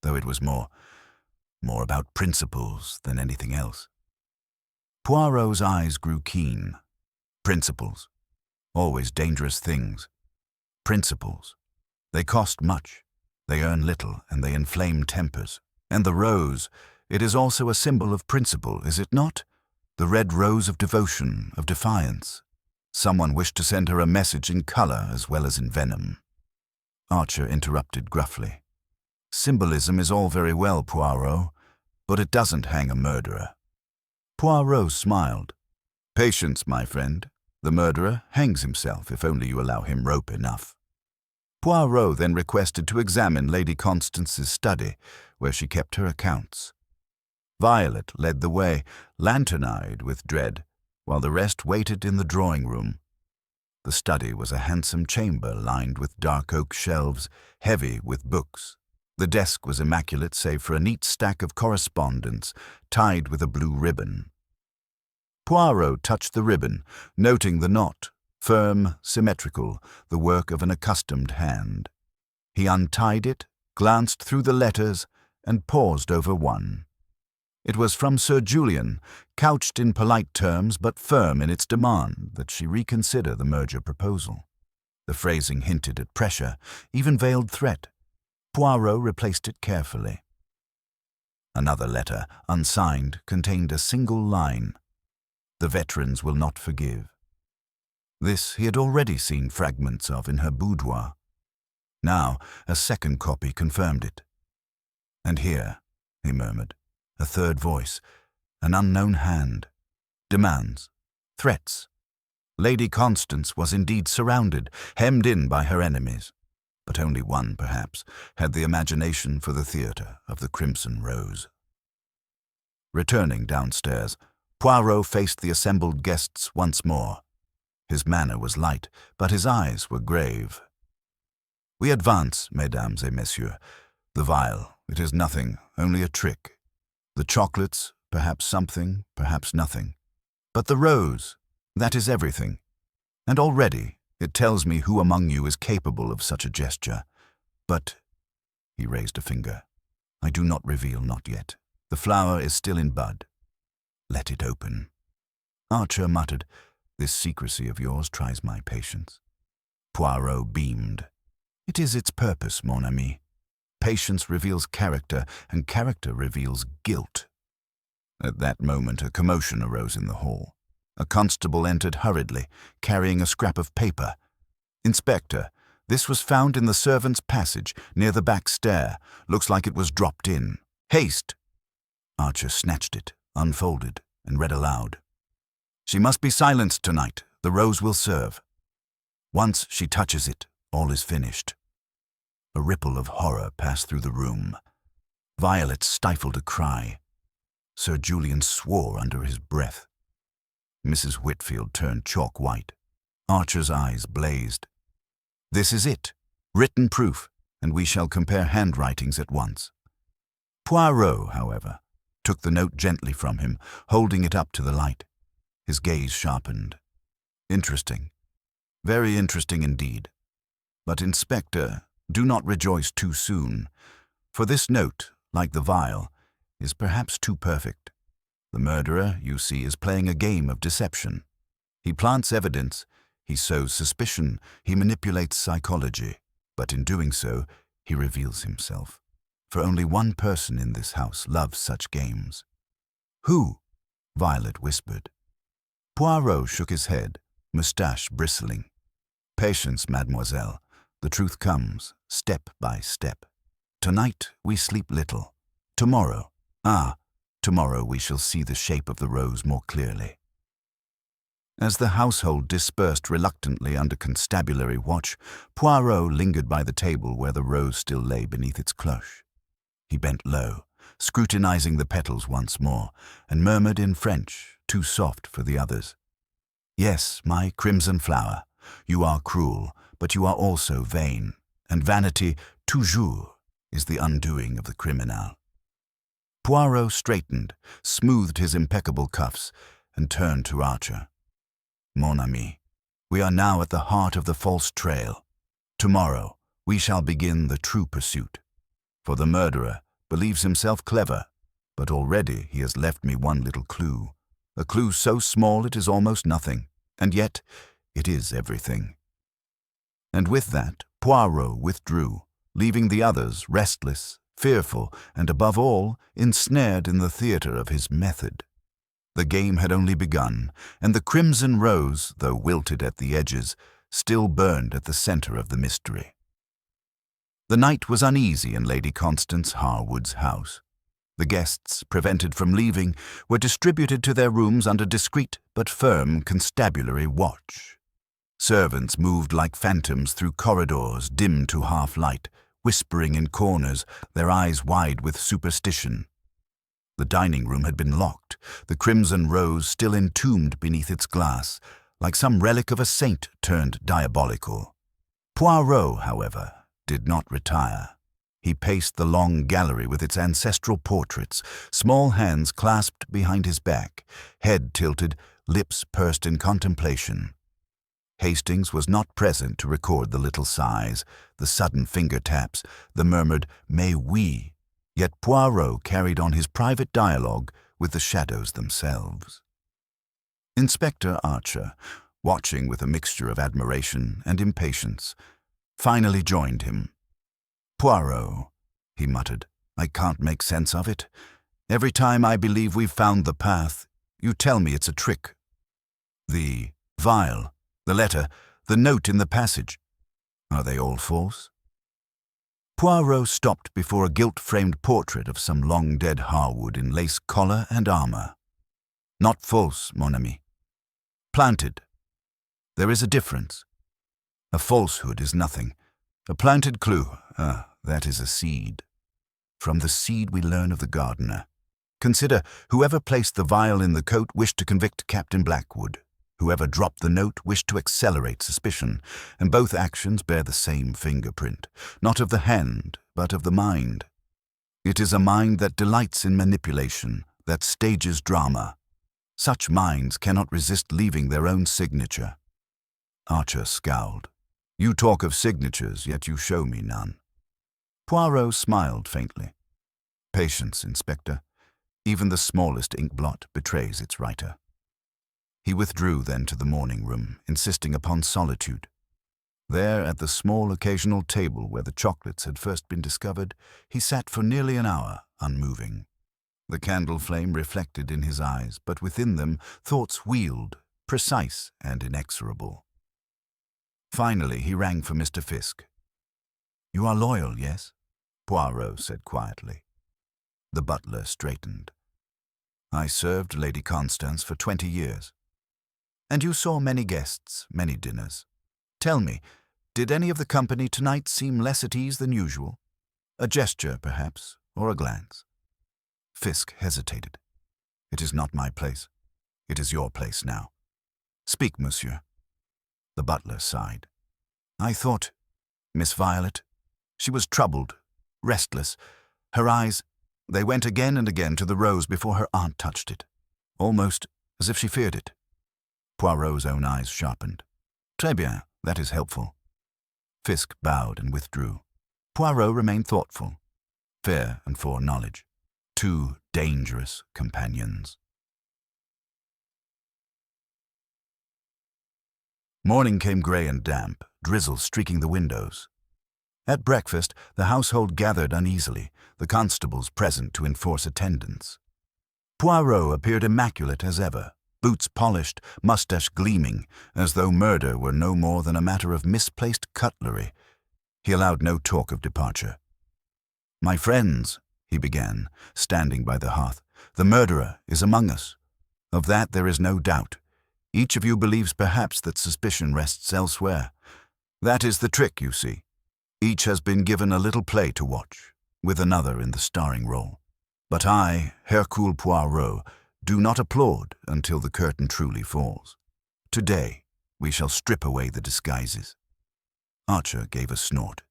though it was more about principles than anything else. Poirot's eyes grew keen. Principles. Always dangerous things. Principles. They cost much. They earn little, and they inflame tempers. And the rose, it is also a symbol of principle, is it not? The red rose of devotion, of defiance. Someone wished to send her a message in color as well as in venom. Archer interrupted gruffly. Symbolism is all very well, Poirot, but it doesn't hang a murderer. Poirot smiled. Patience, my friend. The murderer hangs himself if only you allow him rope enough. Poirot then requested to examine Lady Constance's study, where she kept her accounts. Violet led the way, lantern-eyed with dread, while the rest waited in the drawing-room. The study was a handsome chamber lined with dark oak shelves, heavy with books. The desk was immaculate save for a neat stack of correspondence tied with a blue ribbon. Poirot touched the ribbon, noting the knot, firm, symmetrical, the work of an accustomed hand. He untied it, glanced through the letters, and paused over one. It was from Sir Julian, couched in polite terms but firm in its demand that she reconsider the merger proposal. The phrasing hinted at pressure, even veiled threat. Poirot replaced it carefully. Another letter, unsigned, contained a single line. "The veterans will not forgive." This he had already seen fragments of in her boudoir. Now a second copy confirmed it. "And here," he murmured, a third voice, an unknown hand. Demands, threats. Lady Constance was indeed surrounded, hemmed in by her enemies. But only one, perhaps, had the imagination for the theatre of the Crimson Rose. Returning downstairs, Poirot faced the assembled guests once more. His manner was light, but his eyes were grave. "We advance, mesdames et messieurs. The vial, it is nothing, only a trick. The chocolates, perhaps something, perhaps nothing. But the rose, that is everything. And already it tells me who among you is capable of such a gesture. But," he raised a finger, "I do not reveal, not yet. The flower is still in bud. Let it open." Archer muttered, "This secrecy of yours tries my patience." Poirot beamed. "It is its purpose, mon ami. Patience reveals character, and character reveals guilt." At that moment a commotion arose in the hall. A constable entered hurriedly, carrying a scrap of paper. "Inspector, this was found in the servants' passage, near the back stair. Looks like it was dropped in. Haste!" Archer snatched it, unfolded, and read aloud. "She must be silenced tonight. The rose will serve. Once she touches it, all is finished." A ripple of horror passed through the room. Violet stifled a cry. Sir Julian swore under his breath. Mrs. Whitfield turned chalk white. Archer's eyes blazed. "This is it. Written proof, and we shall compare handwritings at once." Poirot, however, took the note gently from him, holding it up to the light. His gaze sharpened. "Interesting. Very interesting indeed. But, Inspector, do not rejoice too soon, for this note, like the vial, is perhaps too perfect. The murderer, you see, is playing a game of deception. He plants evidence, he sows suspicion, he manipulates psychology, but in doing so, he reveals himself. For only one person in this house loves such games." "Who?" Violet whispered. Poirot shook his head, moustache bristling. "Patience, mademoiselle. The truth comes, step by step. Tonight we sleep little. Tomorrow, tomorrow we shall see the shape of the rose more clearly." As the household dispersed reluctantly under constabulary watch, Poirot lingered by the table where the rose still lay beneath its cloche. He bent low, scrutinizing the petals once more, and murmured in French, too soft for the others. "Yes, my crimson flower, you are cruel, but you are also vain, and vanity, toujours, is the undoing of the criminal." Poirot straightened, smoothed his impeccable cuffs, and turned to Archer. "Mon ami, we are now at the heart of the false trail. Tomorrow we shall begin the true pursuit. For the murderer believes himself clever, but already he has left me one little clue, a clue so small it is almost nothing, and yet it is everything." And with that, Poirot withdrew, leaving the others restless, fearful, and above all, ensnared in the theatre of his method. The game had only begun, and the crimson rose, though wilted at the edges, still burned at the centre of the mystery. The night was uneasy in Lady Constance Harwood's house. The guests, prevented from leaving, were distributed to their rooms under discreet but firm constabulary watch. Servants moved like phantoms through corridors dim to half-light, whispering in corners, their eyes wide with superstition. The dining room had been locked, the crimson rose still entombed beneath its glass, like some relic of a saint turned diabolical. Poirot, however, did not retire. He paced the long gallery with its ancestral portraits, small hands clasped behind his back, head tilted, lips pursed in contemplation. Hastings was not present to record the little sighs, the sudden finger taps, the murmured "mais oui," yet Poirot carried on his private dialogue with the shadows themselves. Inspector Archer, watching with a mixture of admiration and impatience, finally joined him. "Poirot," he muttered, "I can't make sense of it. Every time I believe we've found the path, you tell me it's a trick. The vial, the letter, the note in the passage, are they all false?" Poirot stopped before a gilt-framed portrait of some long-dead Harwood in lace collar and armor. "Not false, mon ami. Planted. There is a difference. A falsehood is nothing. A planted clue, that is a seed. From the seed we learn of the gardener. Consider, whoever placed the vial in the coat wished to convict Captain Blackwood. Whoever dropped the note wished to accelerate suspicion, and both actions bear the same fingerprint, not of the hand, but of the mind. It is a mind that delights in manipulation, that stages drama. Such minds cannot resist leaving their own signature." Archer scowled. "You talk of signatures, yet you show me none." Poirot smiled faintly. "Patience, Inspector. Even the smallest ink blot betrays its writer." He withdrew then to the morning room, insisting upon solitude. There, at the small occasional table where the chocolates had first been discovered, he sat for nearly an hour, unmoving. The candle flame reflected in his eyes, but within them thoughts wheeled, precise and inexorable. Finally, he rang for Mr. Fisk. "You are loyal, yes?" Poirot said quietly. The butler straightened. "I served Lady Constance for 20 years. And you saw many guests, many dinners. Tell me, did any of the company tonight seem less at ease than usual? A gesture, perhaps, or a glance?" Fisk hesitated. "It is not my place. It is your place now. Speak, monsieur." The butler sighed. "I thought, Miss Violet, she was troubled, restless. Her eyes, they went again and again to the rose before her aunt touched it, almost as if she feared it." Poirot's own eyes sharpened. "Très bien, that is helpful." Fisk bowed and withdrew. Poirot remained thoughtful. Fair and foreknowledge. Two dangerous companions. Morning came grey and damp, drizzle streaking the windows. At breakfast, the household gathered uneasily, the constables present to enforce attendance. Poirot appeared immaculate as ever, boots polished, mustache gleaming, as though murder were no more than a matter of misplaced cutlery. He allowed no talk of departure. "My friends," he began, standing by the hearth, "the murderer is among us. Of that there is no doubt. Each of you believes perhaps that suspicion rests elsewhere. That is the trick, you see. Each has been given a little play to watch, with another in the starring role. But I, Hercule Poirot, do not applaud until the curtain truly falls. Today, we shall strip away the disguises." Archer gave a snort.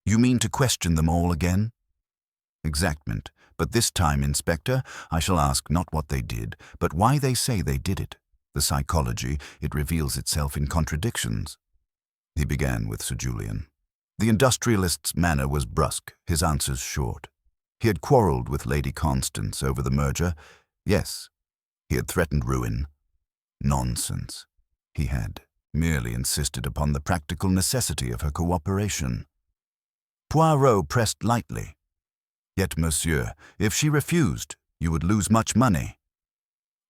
"You mean to question them all again?" "Exactment, but this time, Inspector, I shall ask not what they did, but why they say they did it. The psychology, it reveals itself in contradictions." He began with Sir Julian. The industrialist's manner was brusque, his answers short. He had quarrelled with Lady Constance over the merger. Yes, he had threatened ruin. Nonsense. He had merely insisted upon the practical necessity of her cooperation. Poirot pressed lightly. "Yet, monsieur, if she refused, you would lose much money."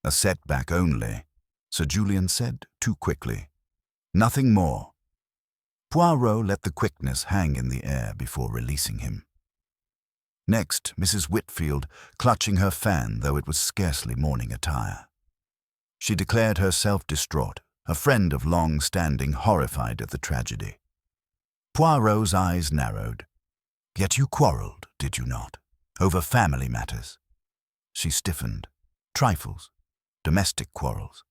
"A setback only," Sir Julian said, too quickly. "Nothing more." Poirot let the quickness hang in the air before releasing him. Next, Mrs. Whitfield, clutching her fan, though it was scarcely morning attire. She declared herself distraught, a friend of long standing horrified at the tragedy. Poirot's eyes narrowed. "Yet you quarrelled, did you not, over family matters?" She stiffened. "Trifles, domestic quarrels."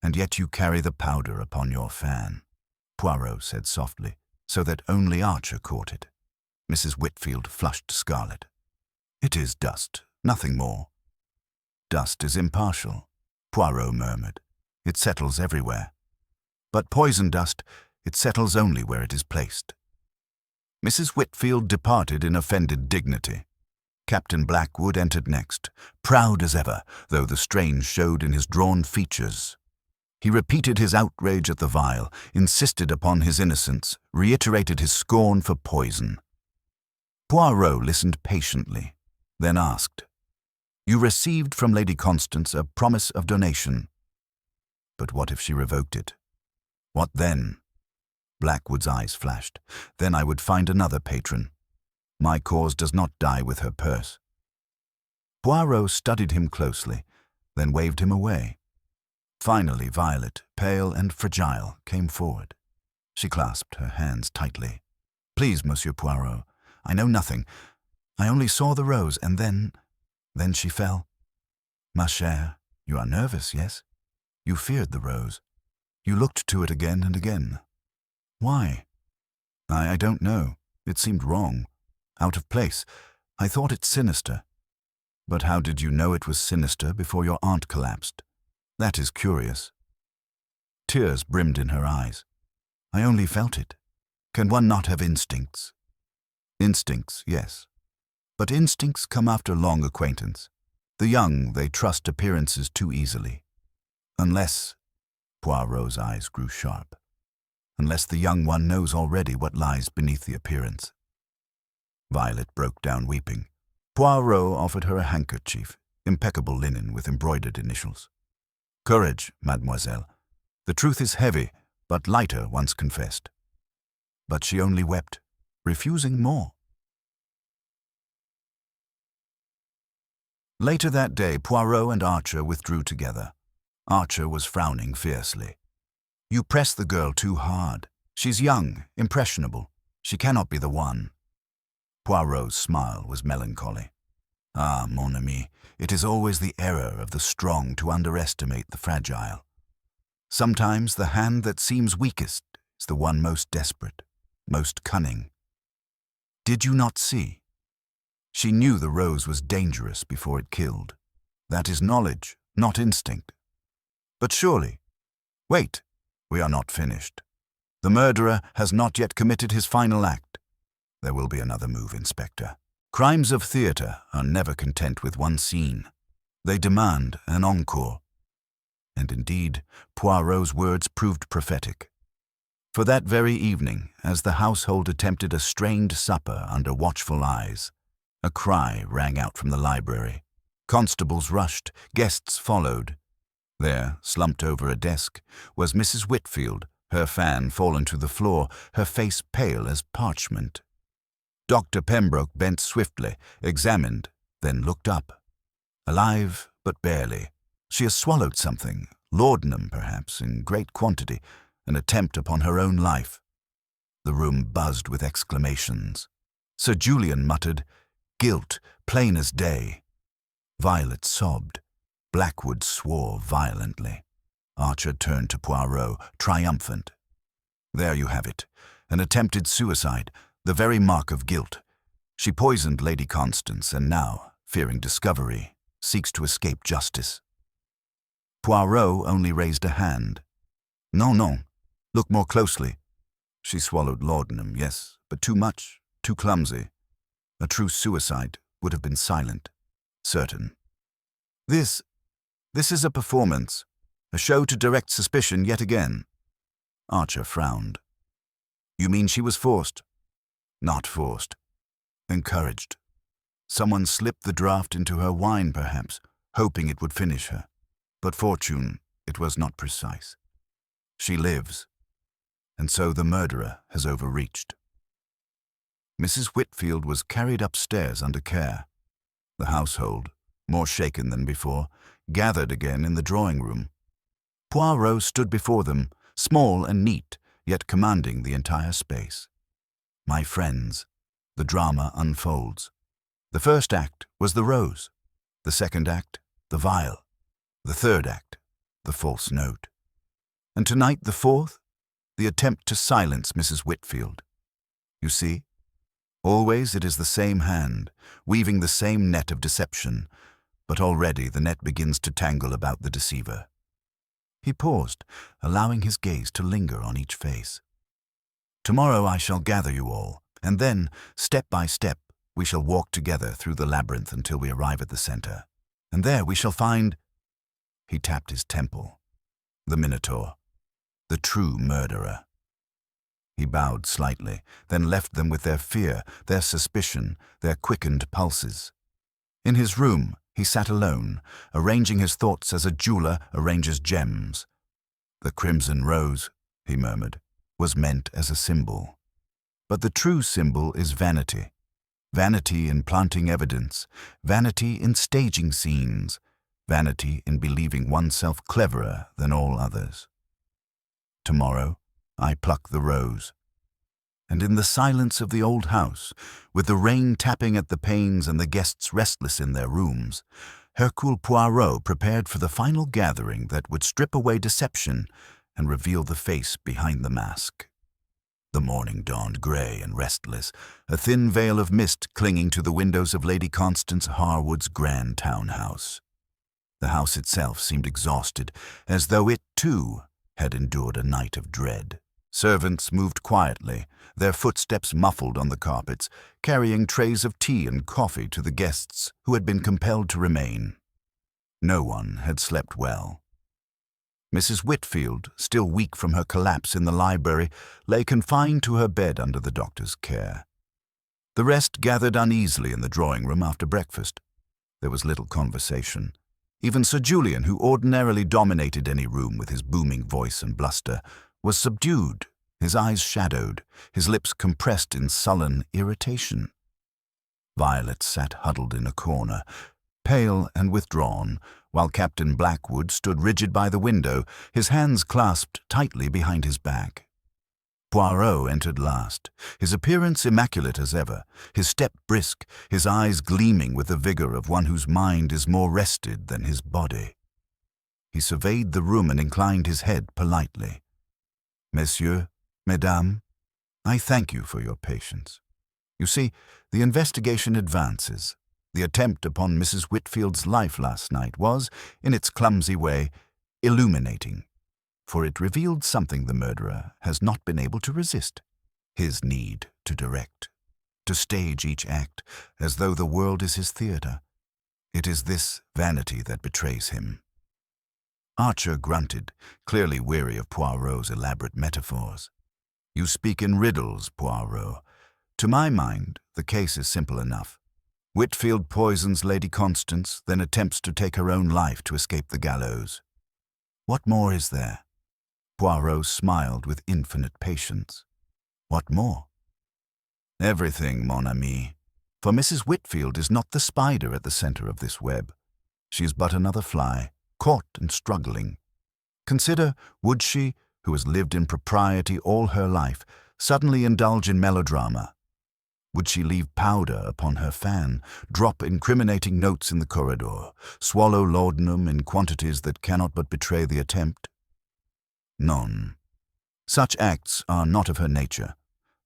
"And yet you carry the powder upon your fan," Poirot said softly, so that only Archer caught it. Mrs. Whitfield flushed scarlet. It is dust, nothing more. Dust is impartial, Poirot murmured. It settles everywhere. But poison dust, it settles only where it is placed. Mrs. Whitfield departed in offended dignity. Captain Blackwood entered next, proud as ever, though the strain showed in his drawn features. He repeated his outrage at the vial, insisted upon his innocence, reiterated his scorn for poison. Poirot listened patiently, then asked, "You received from Lady Constance a promise of donation. But what if she revoked it? What then?" Blackwood's eyes flashed. "Then I would find another patron. My cause does not die with her purse." Poirot studied him closely, then waved him away. Finally, Violet, pale and fragile, came forward. She clasped her hands tightly. "Please, Monsieur Poirot, I know nothing. I only saw the rose, and then she fell. Ma chère, you are nervous, yes? You feared the rose. You looked to it again and again. Why?" I don't know. It seemed wrong. Out of place. I thought it sinister." "But how did you know it was sinister before your aunt collapsed? That is curious." Tears brimmed in her eyes. "I only felt it. Can one not have instincts?" "Instincts, yes. But instincts come after long acquaintance. The young, they trust appearances too easily. Unless," Poirot's eyes grew sharp, "unless the young one knows already what lies beneath the appearance." Violet broke down weeping. Poirot offered her a handkerchief, impeccable linen with embroidered initials. "Courage, mademoiselle. The truth is heavy, but lighter once confessed." But she only wept, refusing more. Later that day, Poirot and Archer withdrew together. Archer was frowning fiercely. "You press the girl too hard. She's young, impressionable. She cannot be the one." Poirot's smile was melancholy. "Ah, mon ami, it is always the error of the strong to underestimate the fragile. Sometimes the hand that seems weakest is the one most desperate, most cunning. Did you not see? She knew the rose was dangerous before it killed. That is knowledge, not instinct. But surely, wait, we are not finished. The murderer has not yet committed his final act. There will be another move, Inspector. Crimes of theatre are never content with one scene. They demand an encore." And indeed, Poirot's words proved prophetic. For that very evening, as the household attempted a strained supper under watchful eyes, a cry rang out from the library. Constables rushed, guests followed. There, slumped over a desk, was Mrs. Whitfield, her fan fallen to the floor, her face pale as parchment. Dr. Pembroke bent swiftly, examined, then looked up. Alive, but barely. She has swallowed something, laudanum perhaps, in great quantity, an attempt upon her own life. The room buzzed with exclamations. Sir Julian muttered, "Guilt, plain as day." Violet sobbed. Blackwood swore violently. Archer turned to Poirot, triumphant. "There you have it. An attempted suicide, the very mark of guilt. She poisoned Lady Constance and now, fearing discovery, seeks to escape justice." Poirot only raised a hand. Non, look more closely. She swallowed laudanum, yes, but too much, too clumsy. A true suicide would have been silent, certain. This is a performance, a show to direct suspicion yet again." Archer frowned. "You mean she was forced?" "Not forced. Encouraged. Someone slipped the draught into her wine, perhaps, hoping it would finish her. But fortune, it was not precise. She lives, and so the murderer has overreached." Mrs. Whitfield was carried upstairs under care. The household, more shaken than before, gathered again in the drawing-room. Poirot stood before them, small and neat, yet commanding the entire space. "My friends, the drama unfolds. The first act was the rose. The second act, the vial. The third act, the false note. And tonight the fourth, the attempt to silence Mrs. Whitfield. You see, Always it is the same hand, weaving the same net of deception, but already the net begins to tangle about the deceiver. He paused, allowing his gaze to linger on each face. Tomorrow I shall gather you all, and then, step by step, we shall walk together through the labyrinth until we arrive at the center. And there we shall find— He tapped his temple. The Minotaur. The true murderer. He bowed slightly, then left them with their fear, their suspicion, their quickened pulses. In his room, he sat alone, arranging his thoughts as a jeweler arranges gems. The crimson rose, he murmured, was meant as a symbol. But the true symbol is vanity. Vanity in planting evidence, vanity in staging scenes, vanity in believing oneself cleverer than all others. Tomorrow, I pluck the rose. And in the silence of the old house, with the rain tapping at the panes and the guests restless in their rooms, Hercule Poirot prepared for the final gathering that would strip away deception and reveal the face behind the mask. The morning dawned grey and restless, a thin veil of mist clinging to the windows of Lady Constance Harwood's grand townhouse. The house itself seemed exhausted, as though it, too, had endured a night of dread. Servants moved quietly, their footsteps muffled on the carpets, carrying trays of tea and coffee to the guests who had been compelled to remain. No one had slept well. Mrs. Whitfield, still weak from her collapse in the library, lay confined to her bed under the doctor's care. The rest gathered uneasily in the drawing-room after breakfast. There was little conversation. Even Sir Julian, who ordinarily dominated any room with his booming voice and bluster, was subdued, his eyes shadowed, his lips compressed in sullen irritation. Violet sat huddled in a corner, pale and withdrawn, while Captain Blackwood stood rigid by the window, his hands clasped tightly behind his back. Poirot entered last, his appearance immaculate as ever, his step brisk, his eyes gleaming with the vigor of one whose mind is more rested than his body. He surveyed the room and inclined his head politely. "Messieurs, mesdames, I thank you for your patience. You see, the investigation advances. The attempt upon Mrs. Whitfield's life last night was, in its clumsy way, illuminating, for it revealed something the murderer has not been able to resist: his need to direct, to stage each act as though the world is his theatre. It is this vanity that betrays him." Archer grunted, clearly weary of Poirot's elaborate metaphors. "You speak in riddles, Poirot. To my mind, the case is simple enough. Whitfield poisons Lady Constance, then attempts to take her own life to escape the gallows. What more is there?" Poirot smiled with infinite patience. "What more?" "Everything, mon ami. For Mrs. Whitfield is not the spider at the center of this web. She is but another fly, caught and struggling. Consider, would she, who has lived in propriety all her life, suddenly indulge in melodrama? Would she leave powder upon her fan, drop incriminating notes in the corridor, swallow laudanum in quantities that cannot but betray the attempt? Non. Such acts are not of her nature.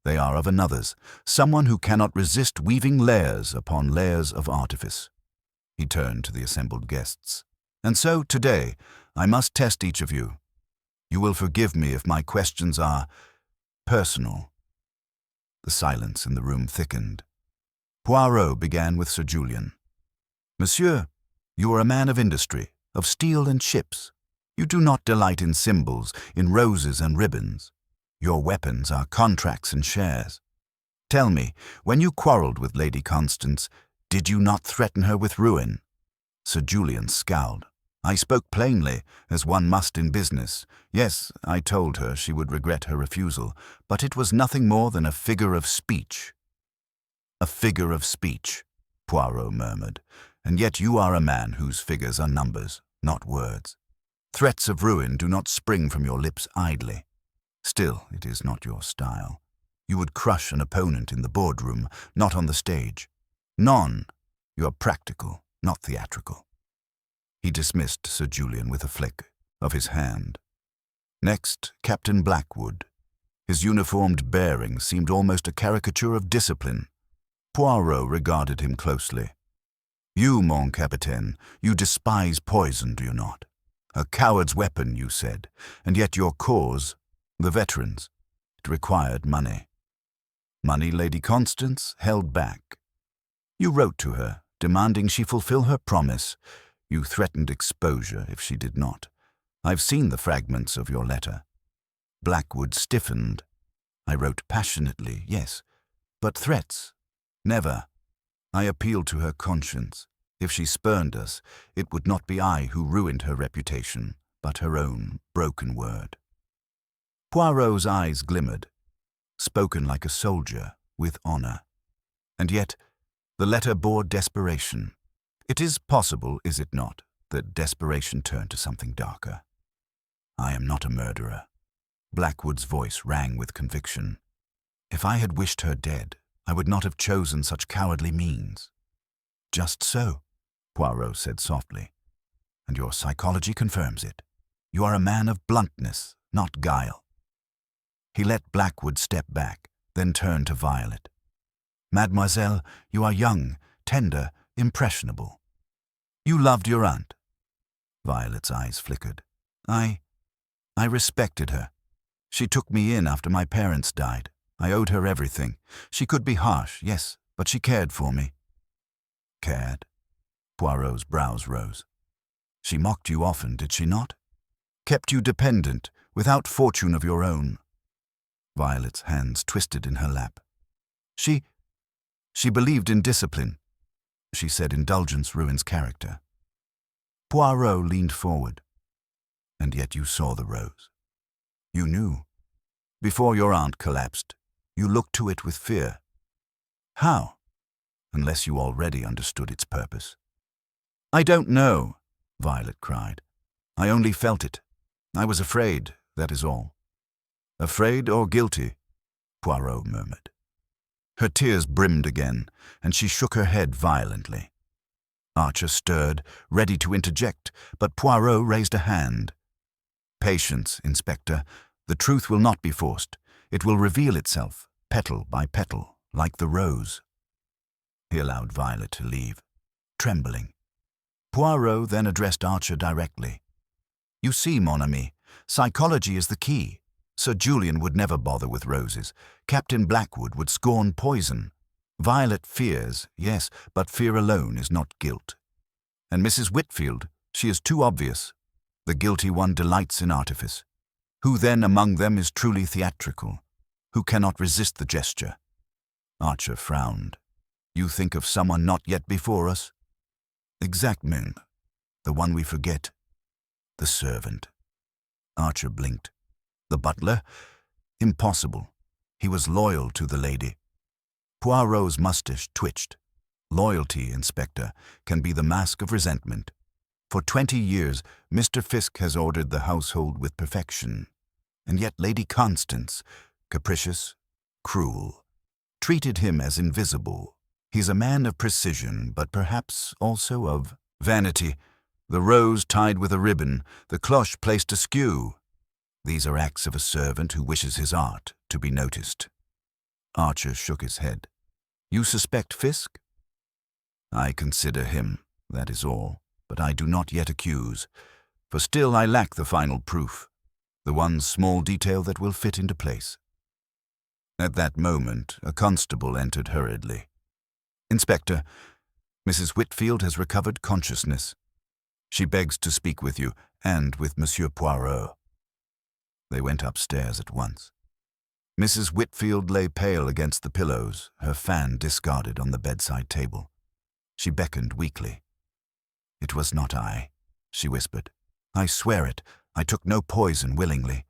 They are of another's, someone who cannot resist weaving layers upon layers of artifice." He turned to the assembled guests. "And so, today, I must test each of you. You will forgive me if my questions are personal." The silence in the room thickened. Poirot began with Sir Julian. "Monsieur, you are a man of industry, of steel and ships. You do not delight in symbols, in roses and ribbons. Your weapons are contracts and shares. Tell me, when you quarrelled with Lady Constance, did you not threaten her with ruin?" Sir Julian scowled. "I spoke plainly, as one must in business. Yes, I told her she would regret her refusal, but it was nothing more than a figure of speech." "A figure of speech," Poirot murmured, "and yet you are a man whose figures are numbers, not words. Threats of ruin do not spring from your lips idly. Still, it is not your style. You would crush an opponent in the boardroom, not on the stage. Non, you are practical, not theatrical." He dismissed Sir Julian with a flick of his hand. Next, Captain Blackwood. His uniformed bearing seemed almost a caricature of discipline, Poirot regarded him closely. You, mon capitaine, you despise poison, do you not? A coward's weapon, you said, and yet your cause, the veterans, it required money. Money Lady Constance held back. You wrote to her, demanding she fulfill her promise. You threatened exposure if she did not. I've seen the fragments of your letter. Blackwood stiffened. I wrote passionately, yes, but threats, never. I appealed to her conscience. If she spurned us, it would not be I who ruined her reputation, but her own broken word. Poirot's eyes glimmered, spoken like a soldier, with honor. And yet, the letter bore desperation. It is possible, is it not, that desperation turned to something darker? I am not a murderer. Blackwood's voice rang with conviction. If I had wished her dead, I would not have chosen such cowardly means. Just so, Poirot said softly, and your psychology confirms it. You are a man of bluntness, not guile. He let Blackwood step back, then turned to Violet. Mademoiselle, you are young, tender, impressionable. You loved your aunt. Violet's eyes flickered. I respected her. She took me in after my parents died. I owed her everything. She could be harsh, yes, but she cared for me. Cared? Poirot's brows rose. She mocked you often, did she not? Kept you dependent, without fortune of your own. Violet's hands twisted in her lap. She believed in discipline. She said indulgence ruins character. Poirot leaned forward. And yet you saw the rose. You knew. Before your aunt collapsed, you looked to it with fear. How? Unless you already understood its purpose. I don't know, Violet cried. I only felt it. I was afraid, that is all. Afraid or guilty? Poirot murmured. Her tears brimmed again, and she shook her head violently. Archer stirred, ready to interject, but Poirot raised a hand. Patience, Inspector. The truth will not be forced. It will reveal itself, petal by petal, like the rose. He allowed Violet to leave, trembling. Poirot then addressed Archer directly. You see, mon ami, psychology is the key. Sir Julian would never bother with roses. Captain Blackwood would scorn poison. Violet fears, yes, but fear alone is not guilt. And Mrs. Whitfield, she is too obvious. The guilty one delights in artifice. Who then among them is truly theatrical? Who cannot resist the gesture? Archer frowned. You think of someone not yet before us? Exactement. The one we forget. The servant. Archer blinked. The butler? Impossible. He was loyal to the lady. Poirot's mustache twitched. Loyalty, Inspector, can be the mask of resentment. For 20 years, Mr. Fiske has ordered the household with perfection. And yet Lady Constance, capricious, cruel, treated him as invisible. He's a man of precision, but perhaps also of vanity. The rose tied with a ribbon, the cloche placed askew. These are acts of a servant who wishes his art to be noticed. Archer shook his head. You suspect Fiske? I consider him, that is all, but I do not yet accuse, for still I lack the final proof, the one small detail that will fit into place. At that moment, a constable entered hurriedly. Inspector, Mrs. Whitfield has recovered consciousness. She begs to speak with you, and with Monsieur Poirot. They went upstairs at once. Mrs. Whitfield lay pale against the pillows, her fan discarded on the bedside table. She beckoned weakly. It was not I, she whispered. I swear it, I took no poison willingly.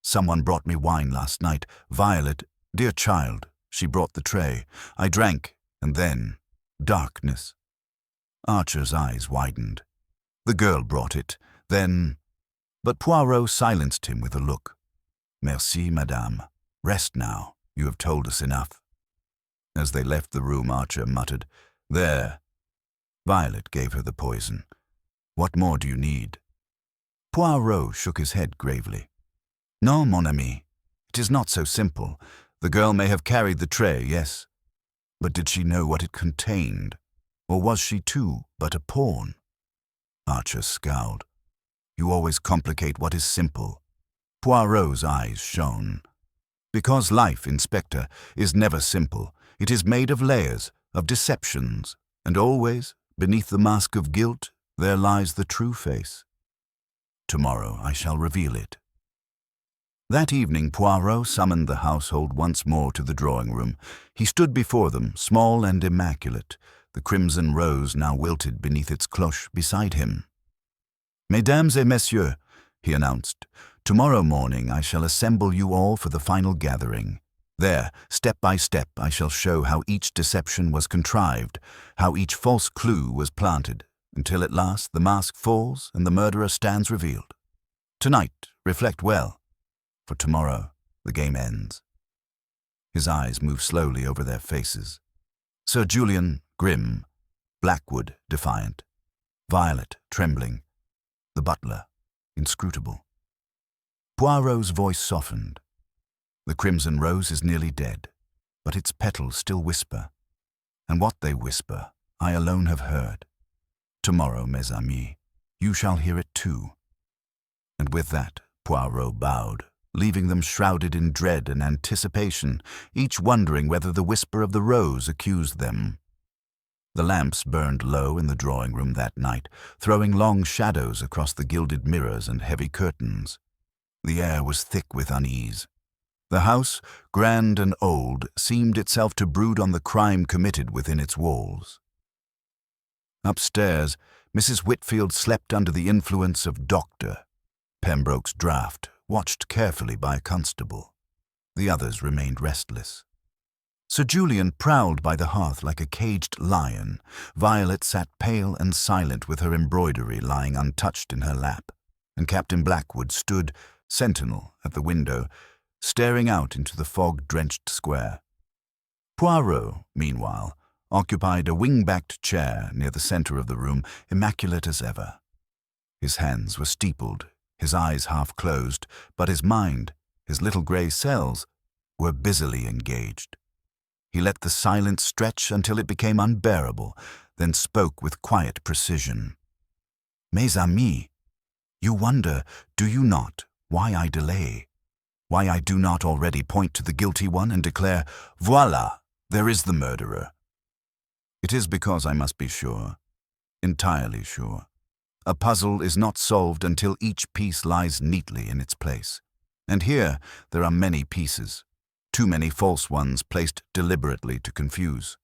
Someone brought me wine last night. Violet, dear child, she brought the tray. I drank, and then, darkness. Archer's eyes widened. The girl brought it, then... But Poirot silenced him with a look. Merci, madame. Rest now. You have told us enough. As they left the room, Archer muttered, There. Violet gave her the poison. What more do you need? Poirot shook his head gravely. No, mon ami. It is not so simple. The girl may have carried the tray, yes. But did she know what it contained? Or was she too but a pawn? Archer scowled. You always complicate what is simple. Poirot's eyes shone. Because life, Inspector, is never simple. It is made of layers, of deceptions, and always, beneath the mask of guilt, there lies the true face. Tomorrow I shall reveal it. That evening Poirot summoned the household once more to the drawing-room. He stood before them, small and immaculate, the crimson rose now wilted beneath its cloche beside him. Mesdames et messieurs, he announced, tomorrow morning I shall assemble you all for the final gathering. There, step by step, I shall show how each deception was contrived, how each false clue was planted, until at last the mask falls and the murderer stands revealed. Tonight, reflect well, for tomorrow the game ends. His eyes moved slowly over their faces. Sir Julian, grim, Blackwood, defiant, Violet, trembling, the butler, inscrutable. Poirot's voice softened. The crimson rose is nearly dead, but its petals still whisper, and what they whisper I alone have heard. Tomorrow, mes amis, you shall hear it too. And with that, Poirot bowed, leaving them shrouded in dread and anticipation, each wondering whether the whisper of the rose accused them. The lamps burned low in the drawing-room that night, throwing long shadows across the gilded mirrors and heavy curtains. The air was thick with unease. The house, grand and old, seemed itself to brood on the crime committed within its walls. Upstairs, Mrs. Whitfield slept under the influence of Dr. Pembroke's draught, watched carefully by a constable. The others remained restless. Sir Julian prowled by the hearth like a caged lion. Violet sat pale and silent with her embroidery lying untouched in her lap, and Captain Blackwood stood, sentinel, at the window, staring out into the fog-drenched square. Poirot, meanwhile, occupied a wing-backed chair near the center of the room, immaculate as ever. His hands were steepled, his eyes half closed, but his mind, his little grey cells, were busily engaged. He let the silence stretch until it became unbearable, then spoke with quiet precision. Mes amis, you wonder, do you not, why I delay? Why I do not already point to the guilty one and declare, Voila, there is the murderer. It is because I must be sure, entirely sure. A puzzle is not solved until each piece lies neatly in its place. And here there are many pieces, too many false ones placed deliberately to confuse.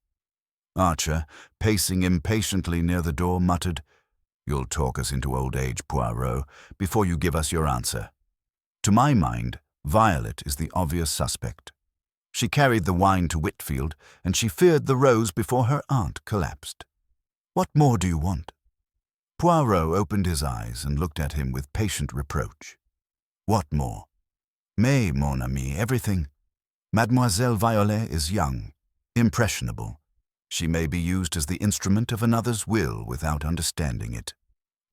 Archer, pacing impatiently near the door, muttered, You'll talk us into old age, Poirot, before you give us your answer. To my mind, Violet is the obvious suspect. She carried the wine to Whitfield, and she feared the rose before her aunt collapsed. What more do you want? Poirot opened his eyes and looked at him with patient reproach. What more? Mais, mon ami, everything. Mademoiselle Violet is young, impressionable. She may be used as the instrument of another's will without understanding it.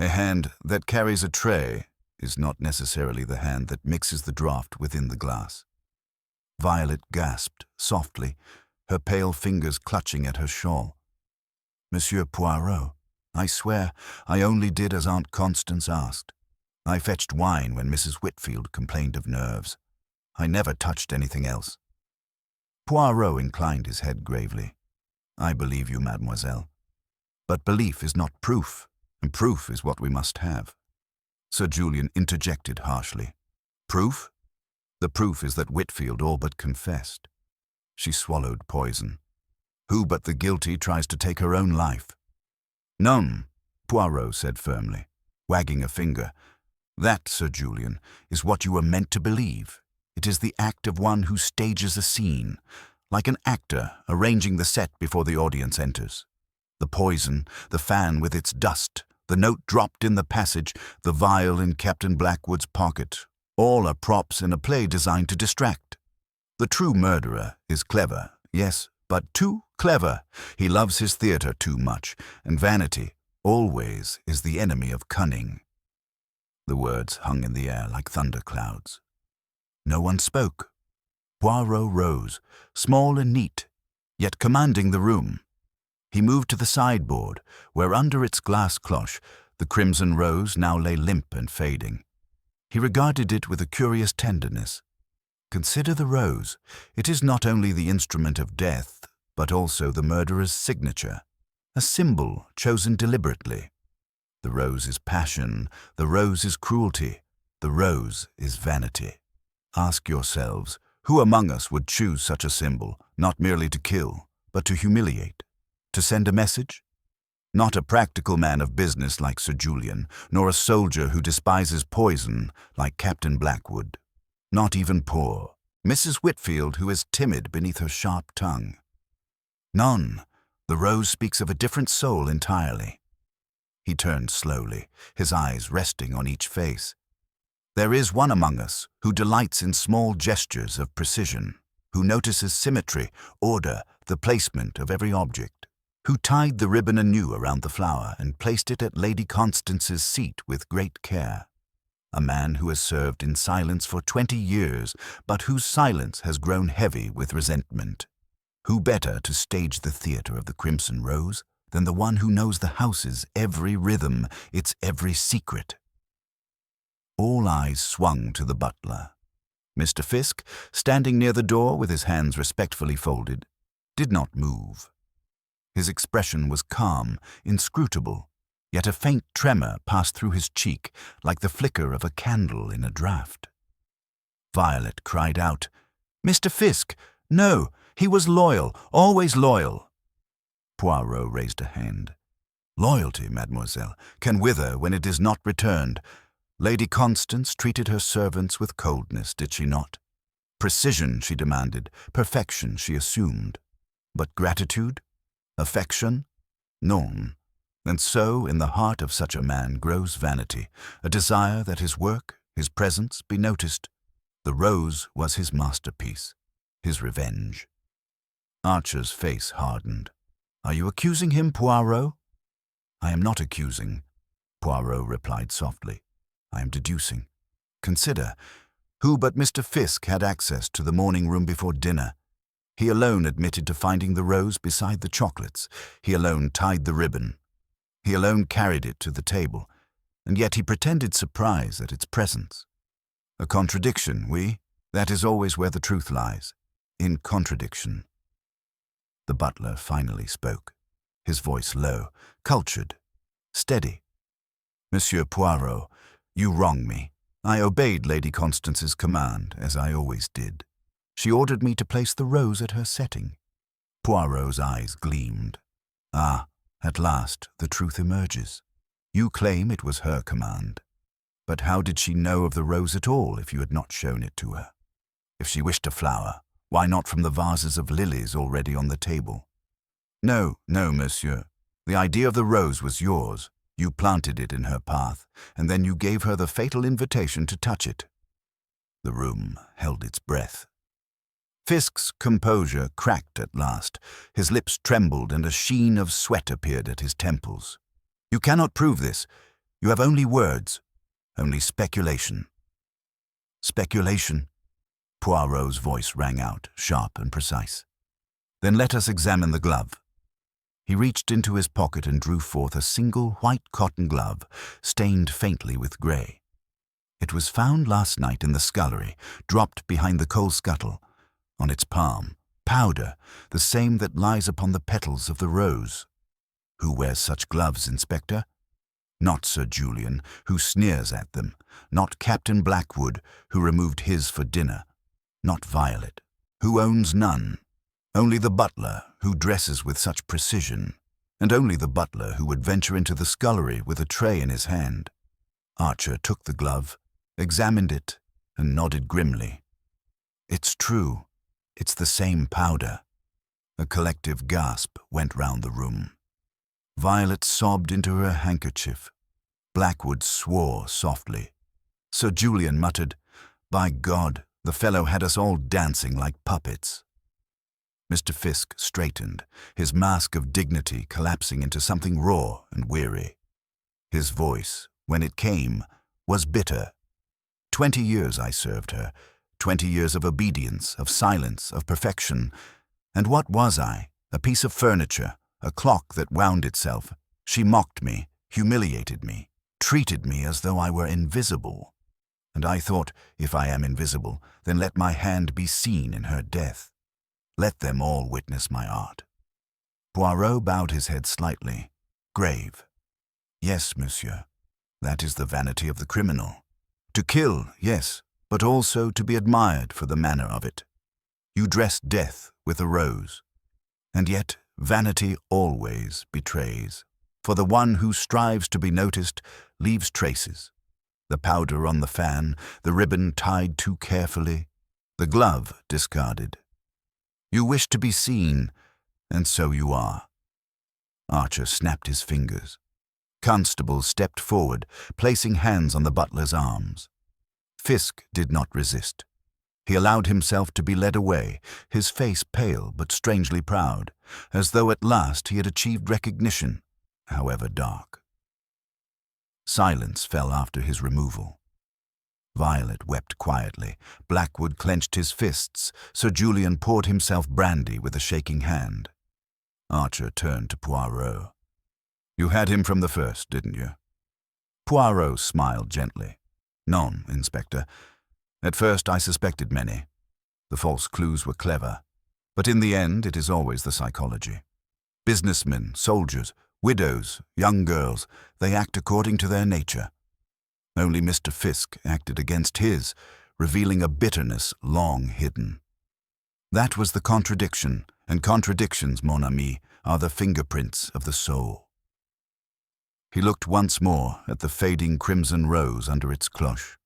A hand that carries a tray is not necessarily the hand that mixes the draught within the glass. Violet gasped softly, her pale fingers clutching at her shawl. Monsieur Poirot, I swear I only did as Aunt Constance asked. I fetched wine when Mrs. Whitfield complained of nerves. I never touched anything else. Poirot inclined his head gravely. I believe you, mademoiselle. But belief is not proof, and proof is what we must have. Sir Julian interjected harshly. Proof? The proof is that Whitfield all but confessed. She swallowed poison. Who but the guilty tries to take her own life? None, Poirot said firmly, wagging a finger. That, Sir Julian, is what you were meant to believe. It is the act of one who stages a scene, like an actor arranging the set before the audience enters. The poison, the fan with its dust, the note dropped in the passage, the vial in Captain Blackwood's pocket, all are props in a play designed to distract. The true murderer is clever, yes, but too clever. He loves his theatre too much, and vanity always is the enemy of cunning. The words hung in the air like thunderclouds. No one spoke. Poirot rose, small and neat, yet commanding the room. He moved to the sideboard, where under its glass cloche the crimson rose now lay limp and fading. He regarded it with a curious tenderness. Consider the rose. It is not only the instrument of death, but also the murderer's signature, a symbol chosen deliberately. The rose is passion, the rose is cruelty, the rose is vanity. Ask yourselves, who among us would choose such a symbol, not merely to kill, but to humiliate? To send a message? Not a practical man of business like Sir Julian, nor a soldier who despises poison like Captain Blackwood. Not even poor Mrs. Whitfield, who is timid beneath her sharp tongue. None. The rose speaks of a different soul entirely. He turned slowly, his eyes resting on each face. There is one among us who delights in small gestures of precision, who notices symmetry, order, the placement of every object, who tied the ribbon anew around the flower and placed it at Lady Constance's seat with great care. A man who has served in silence for 20 years, but whose silence has grown heavy with resentment. Who better to stage the theatre of the Crimson Rose than the one who knows the house's every rhythm, its every secret? All eyes swung to the butler. Mr. Fisk, standing near the door with his hands respectfully folded, did not move. His expression was calm, inscrutable, yet a faint tremor passed through his cheek like the flicker of a candle in a draught. Violet cried out, "Mr. Fisk! No, he was loyal, always loyal." Poirot raised a hand. "Loyalty, mademoiselle, can wither when it is not returned. Lady Constance treated her servants with coldness, did she not? Precision she demanded, perfection she assumed. But gratitude? Affection? None. And so in the heart of such a man grows vanity, a desire that his work, his presence, be noticed. The rose was his masterpiece, his revenge." Archer's face hardened. "Are you accusing him, Poirot?" "I am not accusing," Poirot replied softly. "I am deducing. Consider, who but Mr. Fisk had access to the morning room before dinner? He alone admitted to finding the rose beside the chocolates. He alone tied the ribbon. He alone carried it to the table, and yet he pretended surprise at its presence. A contradiction, oui? That is always where the truth lies, in contradiction." The butler finally spoke, his voice low, cultured, steady. "Monsieur Poirot, you wrong me. I obeyed Lady Constance's command, as I always did. She ordered me to place the rose at her setting." Poirot's eyes gleamed. "Ah, at last the truth emerges. You claim it was her command. But how did she know of the rose at all if you had not shown it to her? If she wished a flower, why not from the vases of lilies already on the table? No, no, monsieur. The idea of the rose was yours. You planted it in her path, and then you gave her the fatal invitation to touch it." The room held its breath. Fisk's composure cracked at last. His lips trembled and a sheen of sweat appeared at his temples. "You cannot prove this. You have only words, only speculation." "Speculation?" Poirot's voice rang out, sharp and precise. "Then let us examine the glove." He reached into his pocket and drew forth a single white cotton glove, stained faintly with grey. "It was found last night in the scullery, dropped behind the coal scuttle. On its palm, powder, the same that lies upon the petals of the rose. Who wears such gloves, Inspector? Not Sir Julian, who sneers at them. Not Captain Blackwood, who removed his for dinner. Not Violet, who owns none. Only the butler, who dresses with such precision. And only the butler who would venture into the scullery with a tray in his hand." Archer took the glove, examined it, and nodded grimly. "It's true. It's the same powder." A collective gasp went round the room. Violet sobbed into her handkerchief. Blackwood swore softly. Sir Julian muttered, "By God, the fellow had us all dancing like puppets." Mr. Fisk straightened, his mask of dignity collapsing into something raw and weary. His voice, when it came, was bitter. 20 years I served her, 20 years of obedience, of silence, of perfection, And what was I? A piece of furniture, a clock that wound itself. She mocked me, humiliated me, treated me as though I were invisible. And I thought, if I am invisible, then let my hand be seen in her death. Let them all witness my art. Poirot bowed his head slightly, grave. Yes, monsieur, that is the vanity of the criminal. To kill, yes, but also to be admired for the manner of it. You dress death with a rose. And yet vanity always betrays. For the one who strives to be noticed leaves traces. The powder on the fan, the ribbon tied too carefully, the glove discarded. You wish to be seen, and so you are. Archer snapped his fingers. Constable stepped forward, placing hands on the butler's arms. Fisk did not resist. He allowed himself to be led away, his face pale but strangely proud, as though at last he had achieved recognition, however dark. Silence fell after his removal. Violet wept quietly. Blackwood clenched his fists. Sir Julian poured himself brandy with a shaking hand. Archer turned to Poirot. You had him from the first, didn't you? Poirot smiled gently. Non, Inspector. At first I suspected many. The false clues were clever. But in the end it is always the psychology. Businessmen, soldiers, widows, young girls, they act according to their nature. Only Mr. Fisk acted against his, revealing a bitterness long hidden. That was the contradiction, and contradictions, mon ami, are the fingerprints of the soul. He looked once more at the fading crimson rose under its cloche.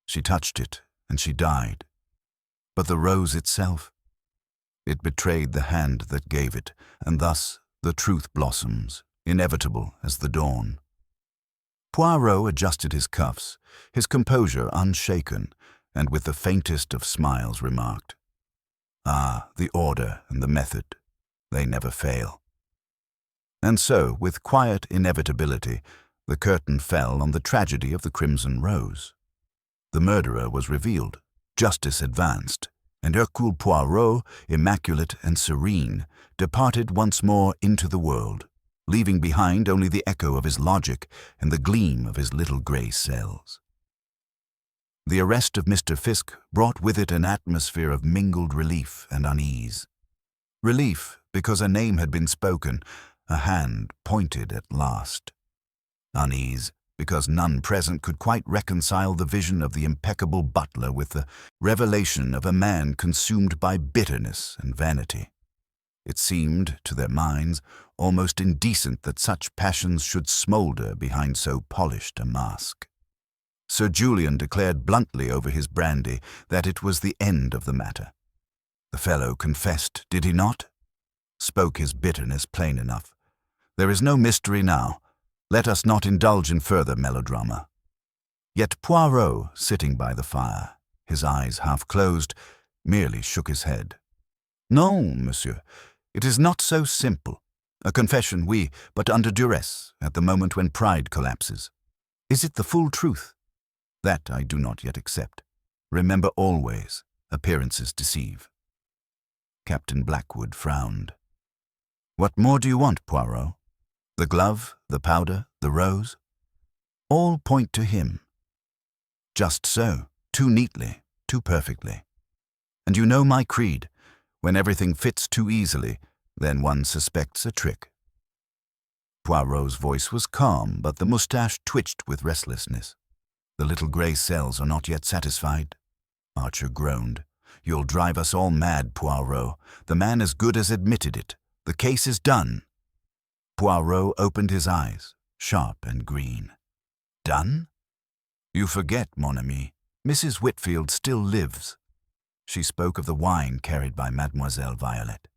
She touched it, and she died. But the rose itself? It betrayed the hand that gave it, and thus the truth blossoms, inevitable as the dawn. Poirot adjusted his cuffs, his composure unshaken, and with the faintest of smiles remarked, "Ah, the order and the method, they never fail." And so, with quiet inevitability, the curtain fell on the tragedy of the Crimson Rose. The murderer was revealed, justice advanced, and Hercule Poirot, immaculate and serene, departed once more into the world, leaving behind only the echo of his logic and the gleam of his little grey cells. The arrest of Mr. Fisk brought with it an atmosphere of mingled relief and unease. Relief because a name had been spoken, a hand pointed at last. Unease because none present could quite reconcile the vision of the impeccable butler with the revelation of a man consumed by bitterness and vanity. It seemed, to their minds, almost indecent that such passions should smoulder behind so polished a mask. Sir Julian declared bluntly over his brandy that it was the end of the matter. The fellow confessed, did he not? Spoke his bitterness plain enough. There is no mystery now. Let us not indulge in further melodrama. Yet Poirot, sitting by the fire, his eyes half closed, merely shook his head. "Non, monsieur, it is not so simple. A confession, oui, but under duress, at the moment when pride collapses. Is it the full truth? That I do not yet accept. Remember always, appearances deceive." Captain Blackwood frowned. "What more do you want, Poirot? The glove, the powder, the rose? All point to him. Just so, too neatly, too perfectly. And you know my creed. When everything fits too easily, then one suspects a trick." Poirot's voice was calm, but the moustache twitched with restlessness. "The little grey cells are not yet satisfied." Archer groaned. "You'll drive us all mad, Poirot. The man as good as admitted it. The case is done." Poirot opened his eyes, sharp and green. "Done? You forget, mon ami. Mrs. Whitfield still lives." She spoke of the wine carried by Mademoiselle Violet.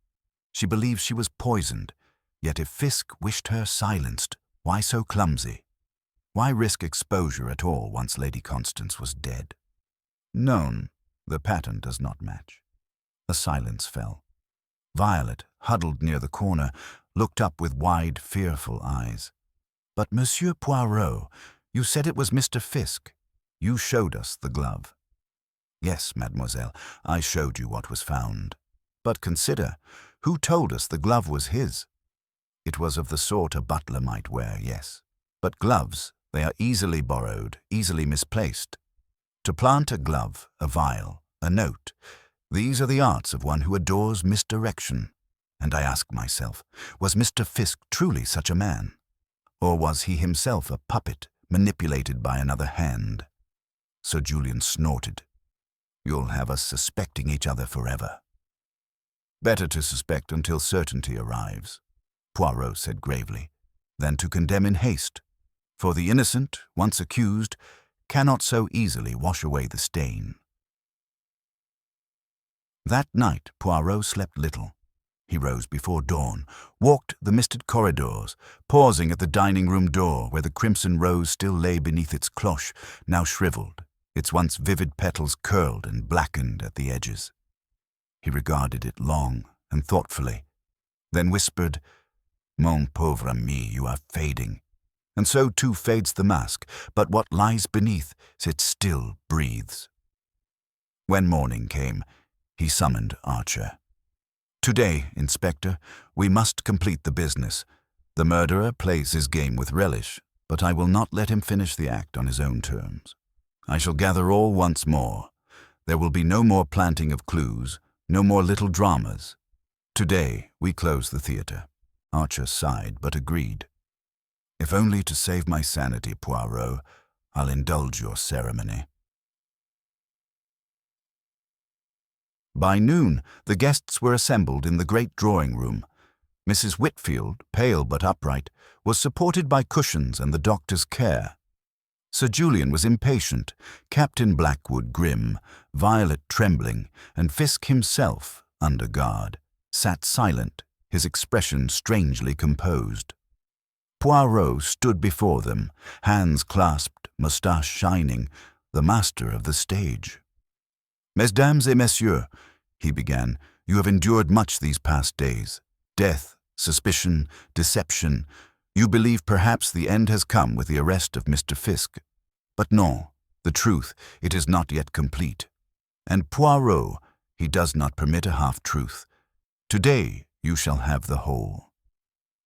She believed she was poisoned, yet if Fisk wished her silenced, why so clumsy? Why risk exposure at all once Lady Constance was dead? "Non, the pattern does not match." A silence fell. Violet, huddled near the corner, looked up with wide, fearful eyes. "But, Monsieur Poirot, you said it was Mr. Fisk. You showed us the glove." "Yes, mademoiselle, I showed you what was found." But consider, who told us the glove was his? It was of the sort a butler might wear, yes. But gloves, they are easily borrowed, easily misplaced. To plant a glove, a vial, a note, these are the arts of one who adores misdirection. And I ask myself, was Mr. Fisk truly such a man? Or was he himself a puppet manipulated by another hand? Sir Julian snorted. You'll have us suspecting each other forever. Better to suspect until certainty arrives, Poirot said gravely, than to condemn in haste, for the innocent, once accused, cannot so easily wash away the stain. That night Poirot slept little. He rose before dawn, walked the misted corridors, pausing at the dining-room door where the crimson rose still lay beneath its cloche, now shriveled, its once vivid petals curled and blackened at the edges. He regarded it long and thoughtfully, then whispered, "Mon pauvre ami, you are fading. And so too fades the mask, but what lies beneath, it still breathes." When morning came, he summoned Archer. "Today, Inspector, we must complete the business. The murderer plays his game with relish, but I will not let him finish the act on his own terms. I shall gather all once more. There will be no more planting of clues, no more little dramas. Today, we close the theatre." Archer sighed, but agreed. "If only to save my sanity, Poirot, I'll indulge your ceremony." By noon, the guests were assembled in the great drawing-room. Mrs. Whitfield, pale but upright, was supported by cushions and the doctor's care. Sir Julian was impatient, Captain Blackwood grim, Violet trembling, and Fisk himself, under guard, sat silent, his expression strangely composed. Poirot stood before them, hands clasped, moustache shining, the master of the stage. "Mesdames et messieurs," he began, "you have endured much these past days. Death, suspicion, deception. You believe perhaps the end has come with the arrest of Mr. Fisk. But no, the truth, it is not yet complete. And Poirot, he does not permit a half-truth. Today you shall have the whole."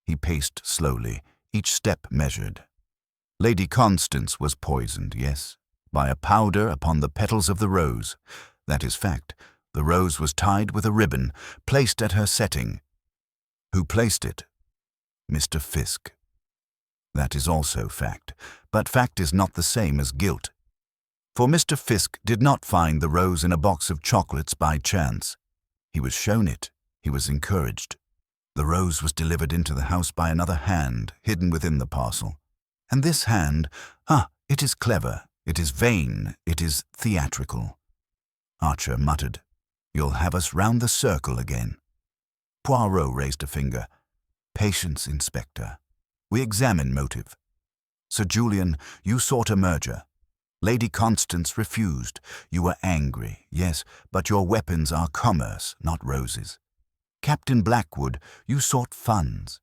He paced slowly, each step measured. Lady Constance was poisoned, yes, by a powder upon the petals of the rose. That is fact. The rose was tied with a ribbon, placed at her setting. Who placed it? Mr. Fisk. That is also fact, but fact is not the same as guilt. For Mr. Fisk did not find the rose in a box of chocolates by chance. He was shown it. He was encouraged. The rose was delivered into the house by another hand, hidden within the parcel. And this hand, it is clever, it is vain, it is theatrical. Archer muttered, "You'll have us round the circle again." Poirot raised a finger. "Patience, Inspector. We examine motive. Sir Julian, you sought a merger. Lady Constance refused. You were angry, yes, but your weapons are commerce, not roses. Captain Blackwood, you sought funds.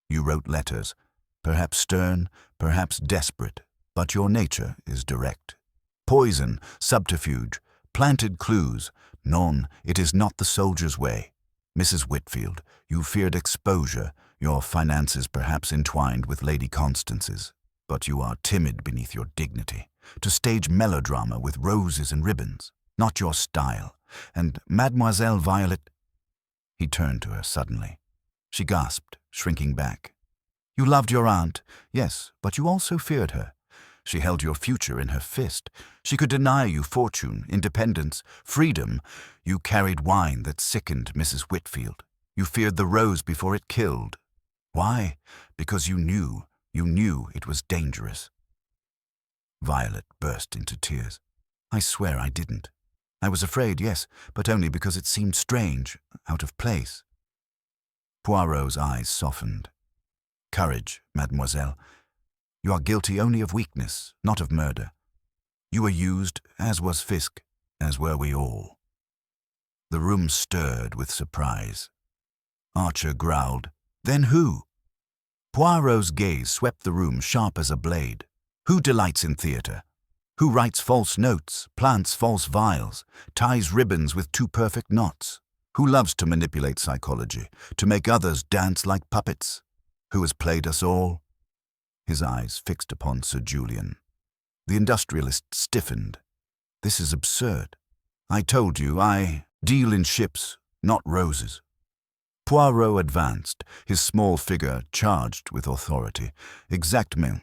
You wrote letters, perhaps stern, perhaps desperate, but your nature is direct. Poison, subterfuge, planted clues. Non, it is not the soldier's way. Mrs. Whitfield, you feared exposure, your finances perhaps entwined with Lady Constance's, but you are timid beneath your dignity. To stage melodrama with roses and ribbons, not your style. And Mademoiselle Violet—" He turned to her suddenly. She gasped, shrinking back. "You loved your aunt, yes, but you also feared her. She held your future in her fist. She could deny you fortune, independence, freedom. You carried wine that sickened Mrs. Whitfield. You feared the rose before it killed. Why? Because you knew it was dangerous." Violet burst into tears. "I swear I didn't. I was afraid, yes, but only because it seemed strange, out of place." Poirot's eyes softened. "Courage, mademoiselle. You are guilty only of weakness, not of murder. You were used, as was Fisk, as were we all." The room stirred with surprise. Archer growled, "Then who?" Poirot's gaze swept the room sharp as a blade. "Who delights in theatre? Who writes false notes, plants false vials, ties ribbons with too perfect knots? Who loves to manipulate psychology, to make others dance like puppets? Who has played us all? His eyes fixed upon Sir Julian. The industrialist stiffened. This is absurd. I told you, I deal in ships, not roses. Poirot advanced, his small figure charged with authority. Exactement.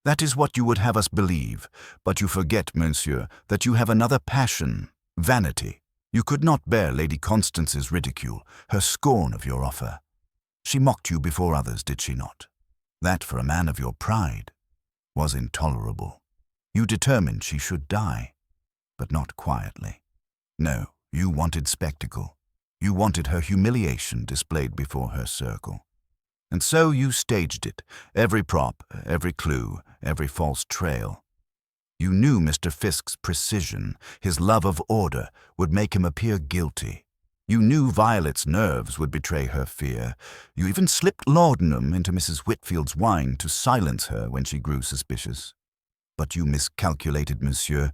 That is what you would have us believe, but you forget, monsieur, that you have another passion, vanity. You could not bear Lady Constance's ridicule, her scorn of your offer. She mocked you before others, did she not? That, for a man of your pride, was intolerable. You determined she should die, but not quietly. No, you wanted spectacle. You wanted her humiliation displayed before her circle. And so you staged it, every prop, every clue, every false trail. You knew Mr. Fisk's precision, his love of order, would make him appear guilty. You knew Violet's nerves would betray her fear. You even slipped laudanum into Mrs. Whitfield's wine to silence her when she grew suspicious. But you miscalculated, monsieur,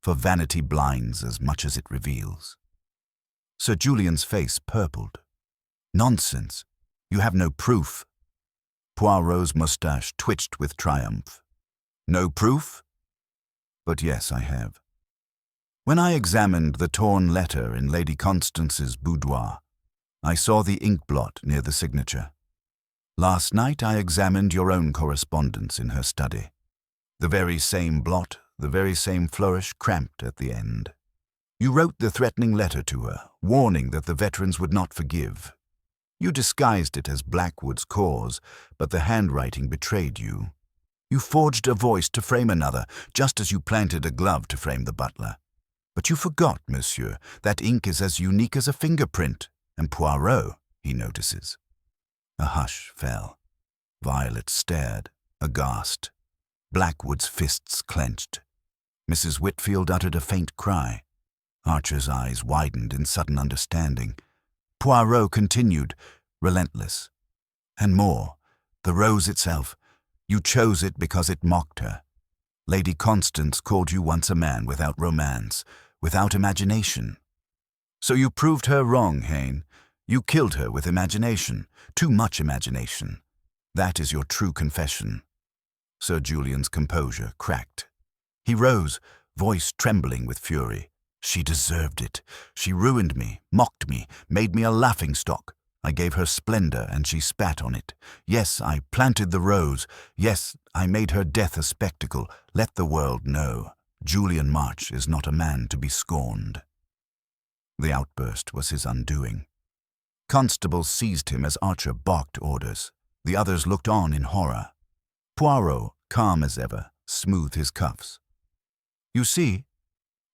for vanity blinds as much as it reveals. Sir Julian's face purpled. Nonsense. You have no proof. Poirot's moustache twitched with triumph. No proof? But yes, I have. When I examined the torn letter in Lady Constance's boudoir, I saw the ink blot near the signature. Last night I examined your own correspondence in her study. The very same blot, the very same flourish cramped at the end. You wrote the threatening letter to her, warning that the veterans would not forgive. You disguised it as Blackwood's cause, but the handwriting betrayed you. You forged a voice to frame another, just as you planted a glove to frame the butler. But you forgot, monsieur, that ink is as unique as a fingerprint, and Poirot, he notices. A hush fell. Violet stared, aghast. Blackwood's fists clenched. Mrs. Whitfield uttered a faint cry. Archer's eyes widened in sudden understanding. Poirot continued, relentless. And more, the rose itself. You chose it because it mocked her. Lady Constance called you once a man without romance, without imagination. So you proved her wrong, Hayne. You killed her with imagination, too much imagination. That is your true confession. Sir Julian's composure cracked. He rose, voice trembling with fury. She deserved it. She ruined me, mocked me, made me a laughingstock. I gave her splendor, and she spat on it. Yes, I planted the rose. Yes, I made her death a spectacle. Let the world know. Julian March is not a man to be scorned. The outburst was his undoing. Constables seized him as Archer barked orders. The others looked on in horror. Poirot, calm as ever, smoothed his cuffs. You see,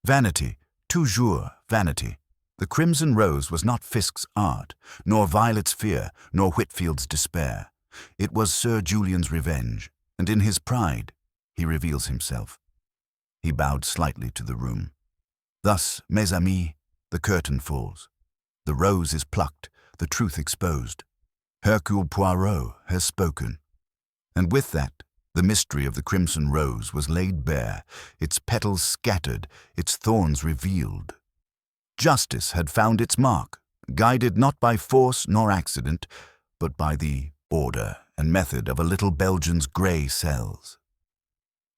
vanity, toujours vanity. The crimson rose was not Fisk's art, nor Violet's fear, nor Whitfield's despair. It was Sir Julian's revenge, and in his pride he reveals himself. He bowed slightly to the room. Thus, mes amis, the curtain falls. The rose is plucked, the truth exposed. Hercule Poirot has spoken. And with that, the mystery of the crimson rose was laid bare, its petals scattered, its thorns revealed. Justice had found its mark, guided not by force nor accident, but by the order and method of a little Belgian's grey cells.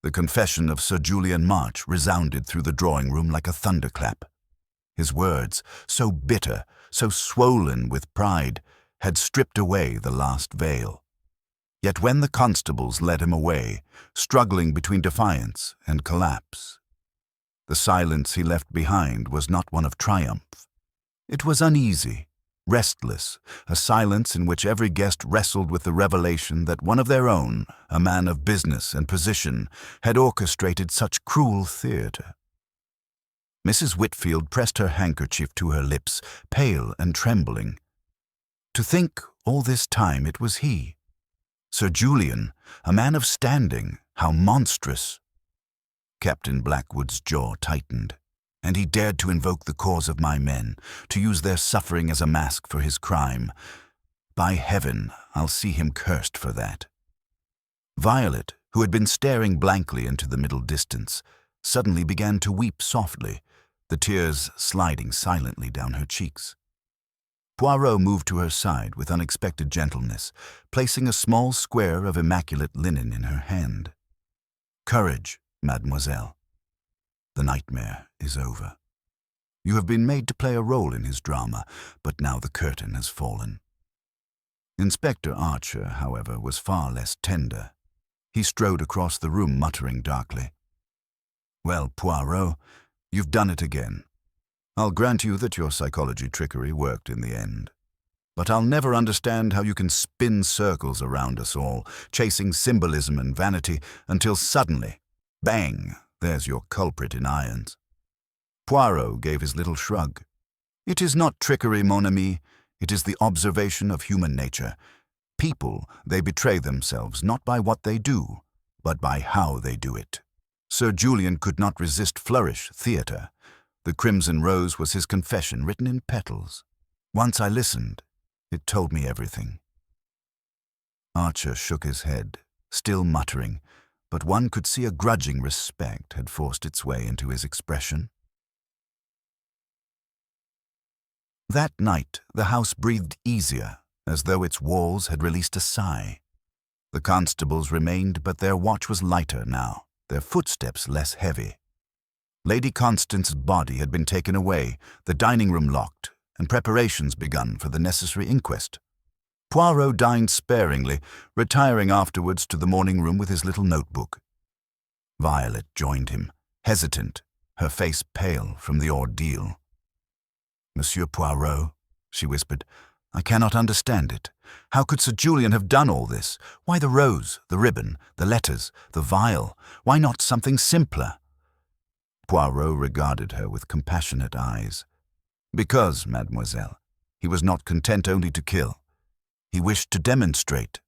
The confession of Sir Julian March resounded through the drawing-room like a thunderclap. His words, so bitter, so swollen with pride, had stripped away the last veil. Yet when the constables led him away, struggling between defiance and collapse, the silence he left behind was not one of triumph. It was uneasy, restless, a silence in which every guest wrestled with the revelation that one of their own, a man of business and position, had orchestrated such cruel theatre. Mrs. Whitfield pressed her handkerchief to her lips, pale and trembling. To think all this time it was he. Sir Julian, a man of standing, how monstrous! Captain Blackwood's jaw tightened, and he dared to invoke the cause of my men, to use their suffering as a mask for his crime. By heaven, I'll see him cursed for that. Violet, who had been staring blankly into the middle distance, suddenly began to weep softly, the tears sliding silently down her cheeks. Poirot moved to her side with unexpected gentleness, placing a small square of immaculate linen in her hand. "Courage, mademoiselle. The nightmare is over. You have been made to play a role in his drama, but now the curtain has fallen." Inspector Archer, however, was far less tender. He strode across the room, muttering darkly, "Well, Poirot, you've done it again. I'll grant you that your psychology trickery worked in the end. But I'll never understand how you can spin circles around us all, chasing symbolism and vanity, until suddenly, bang, there's your culprit in irons." Poirot gave his little shrug. "It is not trickery, mon ami. It is the observation of human nature. People, they betray themselves not by what they do, but by how they do it. Sir Julian could not resist flourish theatre. The Crimson Rose was his confession written in petals. Once I listened, it told me everything." Archer shook his head, still muttering, but one could see a grudging respect had forced its way into his expression. That night, the house breathed easier, as though its walls had released a sigh. The constables remained, but their watch was lighter now, their footsteps less heavy. Lady Constance's body had been taken away, the dining room locked, and preparations begun for the necessary inquest. Poirot dined sparingly, retiring afterwards to the morning room with his little notebook. Violet joined him, hesitant, her face pale from the ordeal. "Monsieur Poirot," she whispered, "I cannot understand it. How could Sir Julian have done all this? Why the rose, the ribbon, the letters, the vial? Why not something simpler?" Poirot regarded her with compassionate eyes. "Because, mademoiselle, he was not content only to kill. He wished to demonstrate.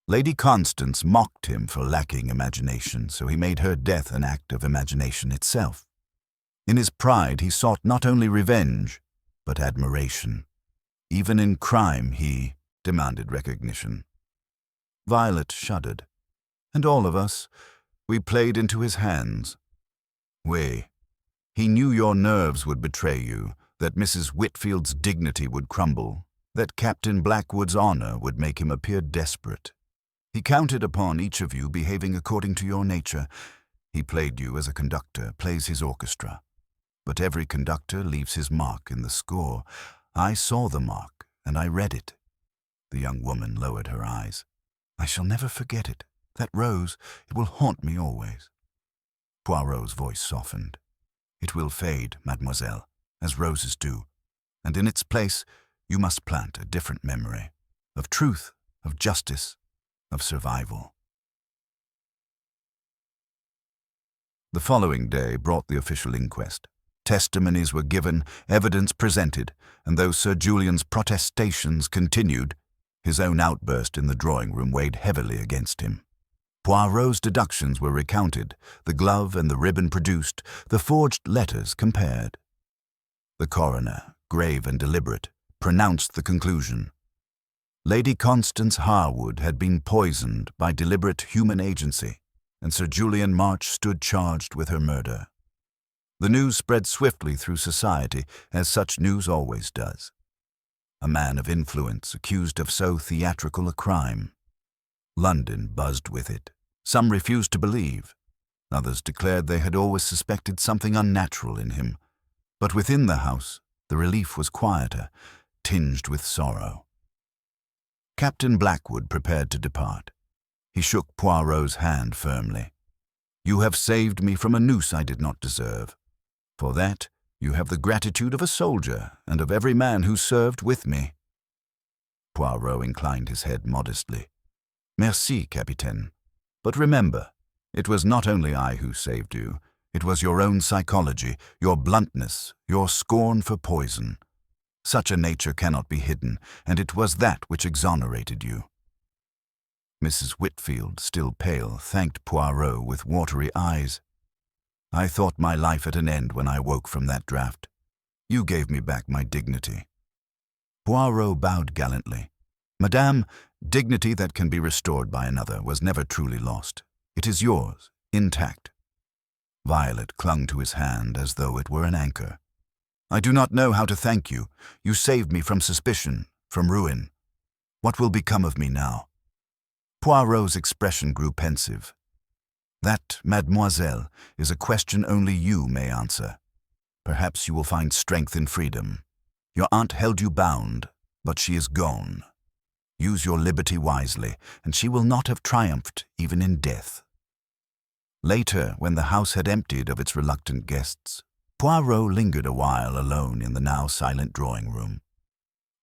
Lady Constance mocked him for lacking imagination, so he made her death an act of imagination itself. In his pride he sought not only revenge, but admiration. Even in crime he demanded recognition." Violet shuddered. "And all of us, we played into his hands. He knew your nerves would betray you, that Mrs. Whitfield's dignity would crumble, that Captain Blackwood's honor would make him appear desperate. He counted upon each of you behaving according to your nature. He played you as a conductor plays his orchestra. But every conductor leaves his mark in the score. I saw the mark, and I read it." The young woman lowered her eyes. "I shall never forget it. That rose, it will haunt me always." Poirot's voice softened. "It will fade, mademoiselle, as roses do, and in its place you must plant a different memory, of truth, of justice, of survival." The following day brought the official inquest. Testimonies were given, evidence presented, and though Sir Julian's protestations continued, his own outburst in the drawing-room weighed heavily against him. Poirot's deductions were recounted, the glove and the ribbon produced, the forged letters compared. The coroner, grave and deliberate, pronounced the conclusion. Lady Constance Harwood had been poisoned by deliberate human agency, and Sir Julian March stood charged with her murder. The news spread swiftly through society, as such news always does. A man of influence accused of so theatrical a crime. London buzzed with it. Some refused to believe. Others declared they had always suspected something unnatural in him. But within the house, the relief was quieter, tinged with sorrow. Captain Blackwood prepared to depart. He shook Poirot's hand firmly. "You have saved me from a noose I did not deserve. For that, you have the gratitude of a soldier and of every man who served with me." Poirot inclined his head modestly. "Merci, Capitaine. But remember, it was not only I who saved you. It was your own psychology, your bluntness, your scorn for poison. Such a nature cannot be hidden, and it was that which exonerated you." Mrs. Whitfield, still pale, thanked Poirot with watery eyes. "I thought my life at an end when I woke from that draught. You gave me back my dignity." Poirot bowed gallantly. "Madame, dignity that can be restored by another was never truly lost. It is yours, intact." Violet clung to his hand as though it were an anchor. I do not know how to thank you. You saved me from suspicion, from ruin. What will become of me now?" Poirot's expression grew pensive. "That, mademoiselle, is a question only you may answer. Perhaps you will find strength in freedom. Your aunt held you bound, but she is gone. Use your liberty wisely, and she will not have triumphed even in death." Later, when the house had emptied of its reluctant guests, Poirot lingered a while alone in the now silent drawing-room.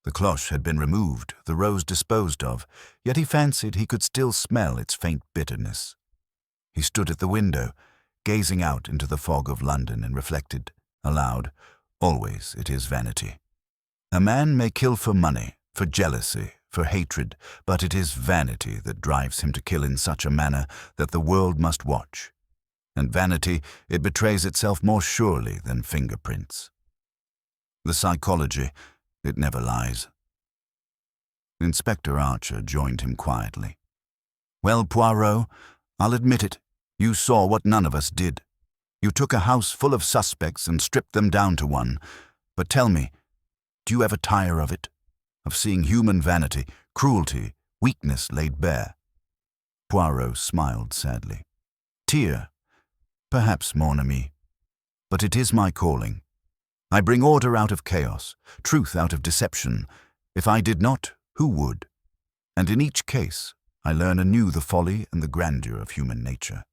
The cloche had been removed, the rose disposed of, yet he fancied he could still smell its faint bitterness. He stood at the window, gazing out into the fog of London, and reflected, aloud, "Always it is vanity. A man may kill for money, for jealousy, for hatred, but it is vanity that drives him to kill in such a manner that the world must watch. And vanity, it betrays itself more surely than fingerprints. The psychology, it never lies." Inspector Archer joined him quietly. "Well, Poirot, I'll admit it. You saw what none of us did. You took a house full of suspects and stripped them down to one. But tell me, do you ever tire of it? Of seeing human vanity, cruelty, weakness laid bare?" Poirot smiled sadly. "Tear? Perhaps, mon ami. But it is my calling. I bring order out of chaos, truth out of deception. If I did not, who would? And in each case, I learn anew the folly and the grandeur of human nature.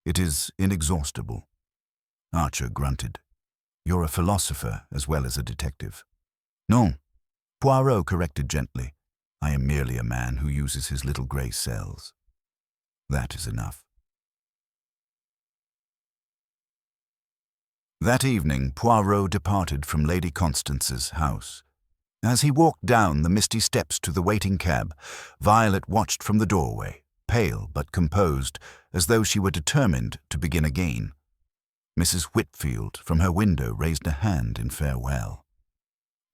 It is inexhaustible." Archer grunted. "You're a philosopher as well as a detective." "Non," Poirot corrected gently. "I am merely a man who uses his little grey cells. That is enough." That evening, Poirot departed from Lady Constance's house. As he walked down the misty steps to the waiting cab, Violet watched from the doorway, pale but composed, as though she were determined to begin again. Mrs. Whitfield, from her window, raised a hand in farewell.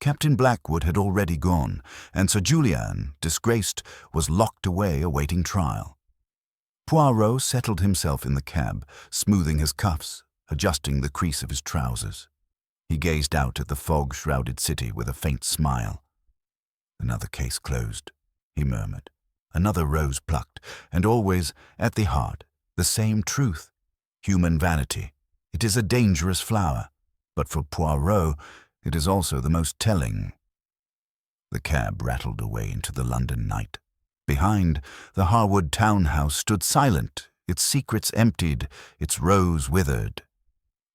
Captain Blackwood had already gone, and Sir Julian, disgraced, was locked away awaiting trial. Poirot settled himself in the cab, smoothing his cuffs, adjusting the crease of his trousers. He gazed out at the fog-shrouded city with a faint smile. "Another case closed," he murmured. "Another rose plucked, and always, at the heart, the same truth. Human vanity. It is a dangerous flower, but for Poirot, it is also the most telling." The cab rattled away into the London night. Behind, the Harwood townhouse stood silent, its secrets emptied, its rose withered.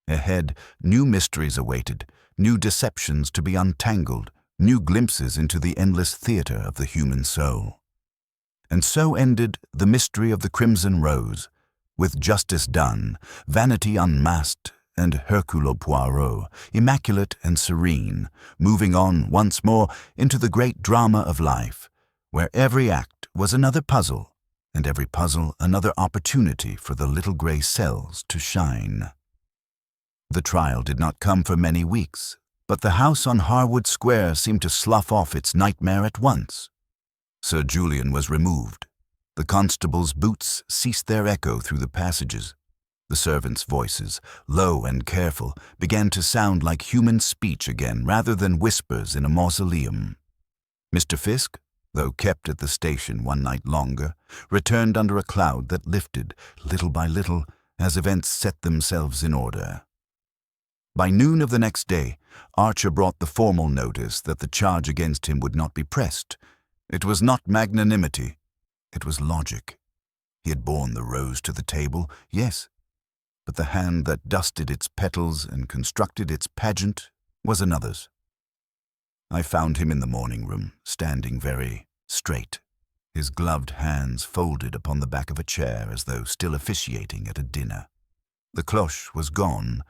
Ahead, new mysteries awaited, new deceptions to be untangled, new glimpses into the endless theatre of the human soul. And so ended the mystery of the Crimson Rose, with justice done, vanity unmasked, and Hercule Poirot, immaculate and serene, moving on once more into the great drama of life, where every act was another puzzle, and every puzzle another opportunity for the little grey cells to shine. The trial did not come for many weeks, but the house on Harwood Square seemed to slough off its nightmare at once. Sir Julian was removed. The constables' boots ceased their echo through the passages. The servants' voices, low and careful, began to sound like human speech again rather than whispers in a mausoleum. Mr. Fiske, though kept at the station one night longer, returned under a cloud that lifted, little by little, as events set themselves in order. By noon of the next day, Archer brought the formal notice that the charge against him would not be pressed. It was not magnanimity, it was logic. He had borne the rose to the table, yes, but the hand that dusted its petals and constructed its pageant was another's. I found him in the morning room, standing very straight, his gloved hands folded upon the back of a chair as though still officiating at a dinner. The cloche was gone.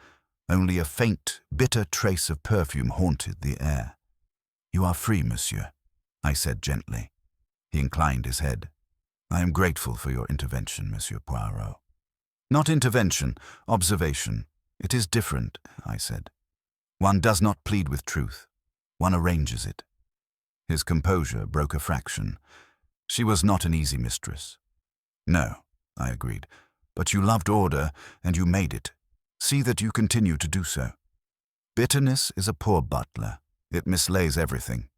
Only a faint, bitter trace of perfume haunted the air. "You are free, monsieur," I said gently. He inclined his head. "I am grateful for your intervention, Monsieur Poirot." "Not intervention, observation. It is different," I said. "One does not plead with truth. One arranges it." His composure broke a fraction. "She was not an easy mistress." "No," I agreed, "but you loved order, and you made it. See that you continue to do so." Bitterness is a poor butler. It mislays everything.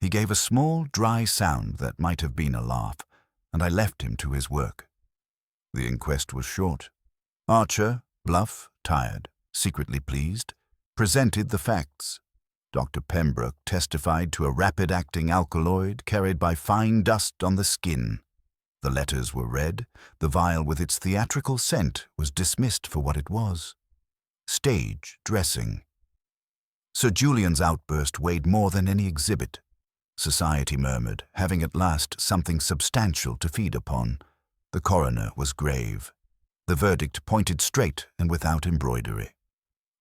He gave a small, dry sound that might have been a laugh, and I left him to his work. The inquest was short. Archer, bluff, tired, secretly pleased, presented the facts. Dr. Pembroke testified to a rapid-acting alkaloid carried by fine dust on the skin. The letters were read. The vial with its theatrical scent was dismissed for what it was. Stage dressing. Sir Julian's outburst weighed more than any exhibit. Society murmured, having at last something substantial to feed upon. The coroner was grave. The verdict pointed straight and without embroidery.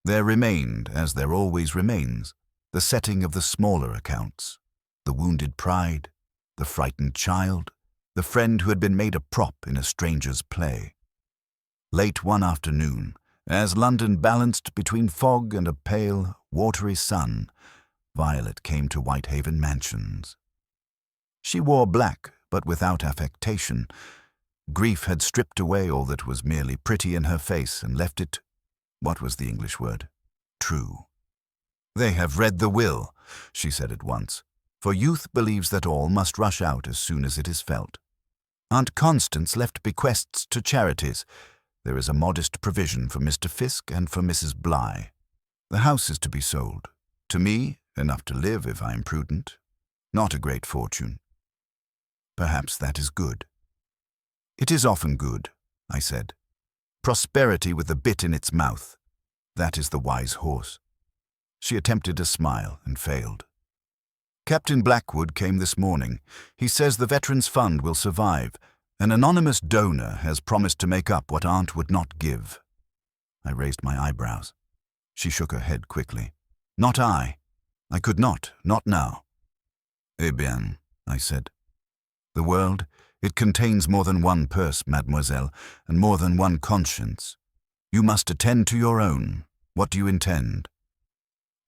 There remained, as there always remains, the setting of the smaller accounts, the wounded pride, the frightened child, the friend who had been made a prop in a stranger's play. Late one afternoon, as London balanced between fog and a pale, watery sun, Violet came to Whitehaven Mansions. She wore black, but without affectation. Grief had stripped away all that was merely pretty in her face and left it, what was the English word? True. "They have read the will," she said at once, "for youth believes that all must rush out as soon as it is felt. Aunt Constance left bequests to charities. There is a modest provision for Mr. Fiske and for Mrs. Bligh. The house is to be sold. To me, enough to live if I am prudent. Not a great fortune. Perhaps that is good." "It is often good," I said. "Prosperity with the bit in its mouth. That is the wise horse." She attempted a smile and failed. "Captain Blackwood came this morning. He says the Veterans Fund will survive. An anonymous donor has promised to make up what Aunt would not give." I raised my eyebrows. She shook her head quickly. "Not I. I could not now." "Eh bien," I said. "The world, it contains more than one purse, mademoiselle, and more than one conscience. You must attend to your own. What do you intend?"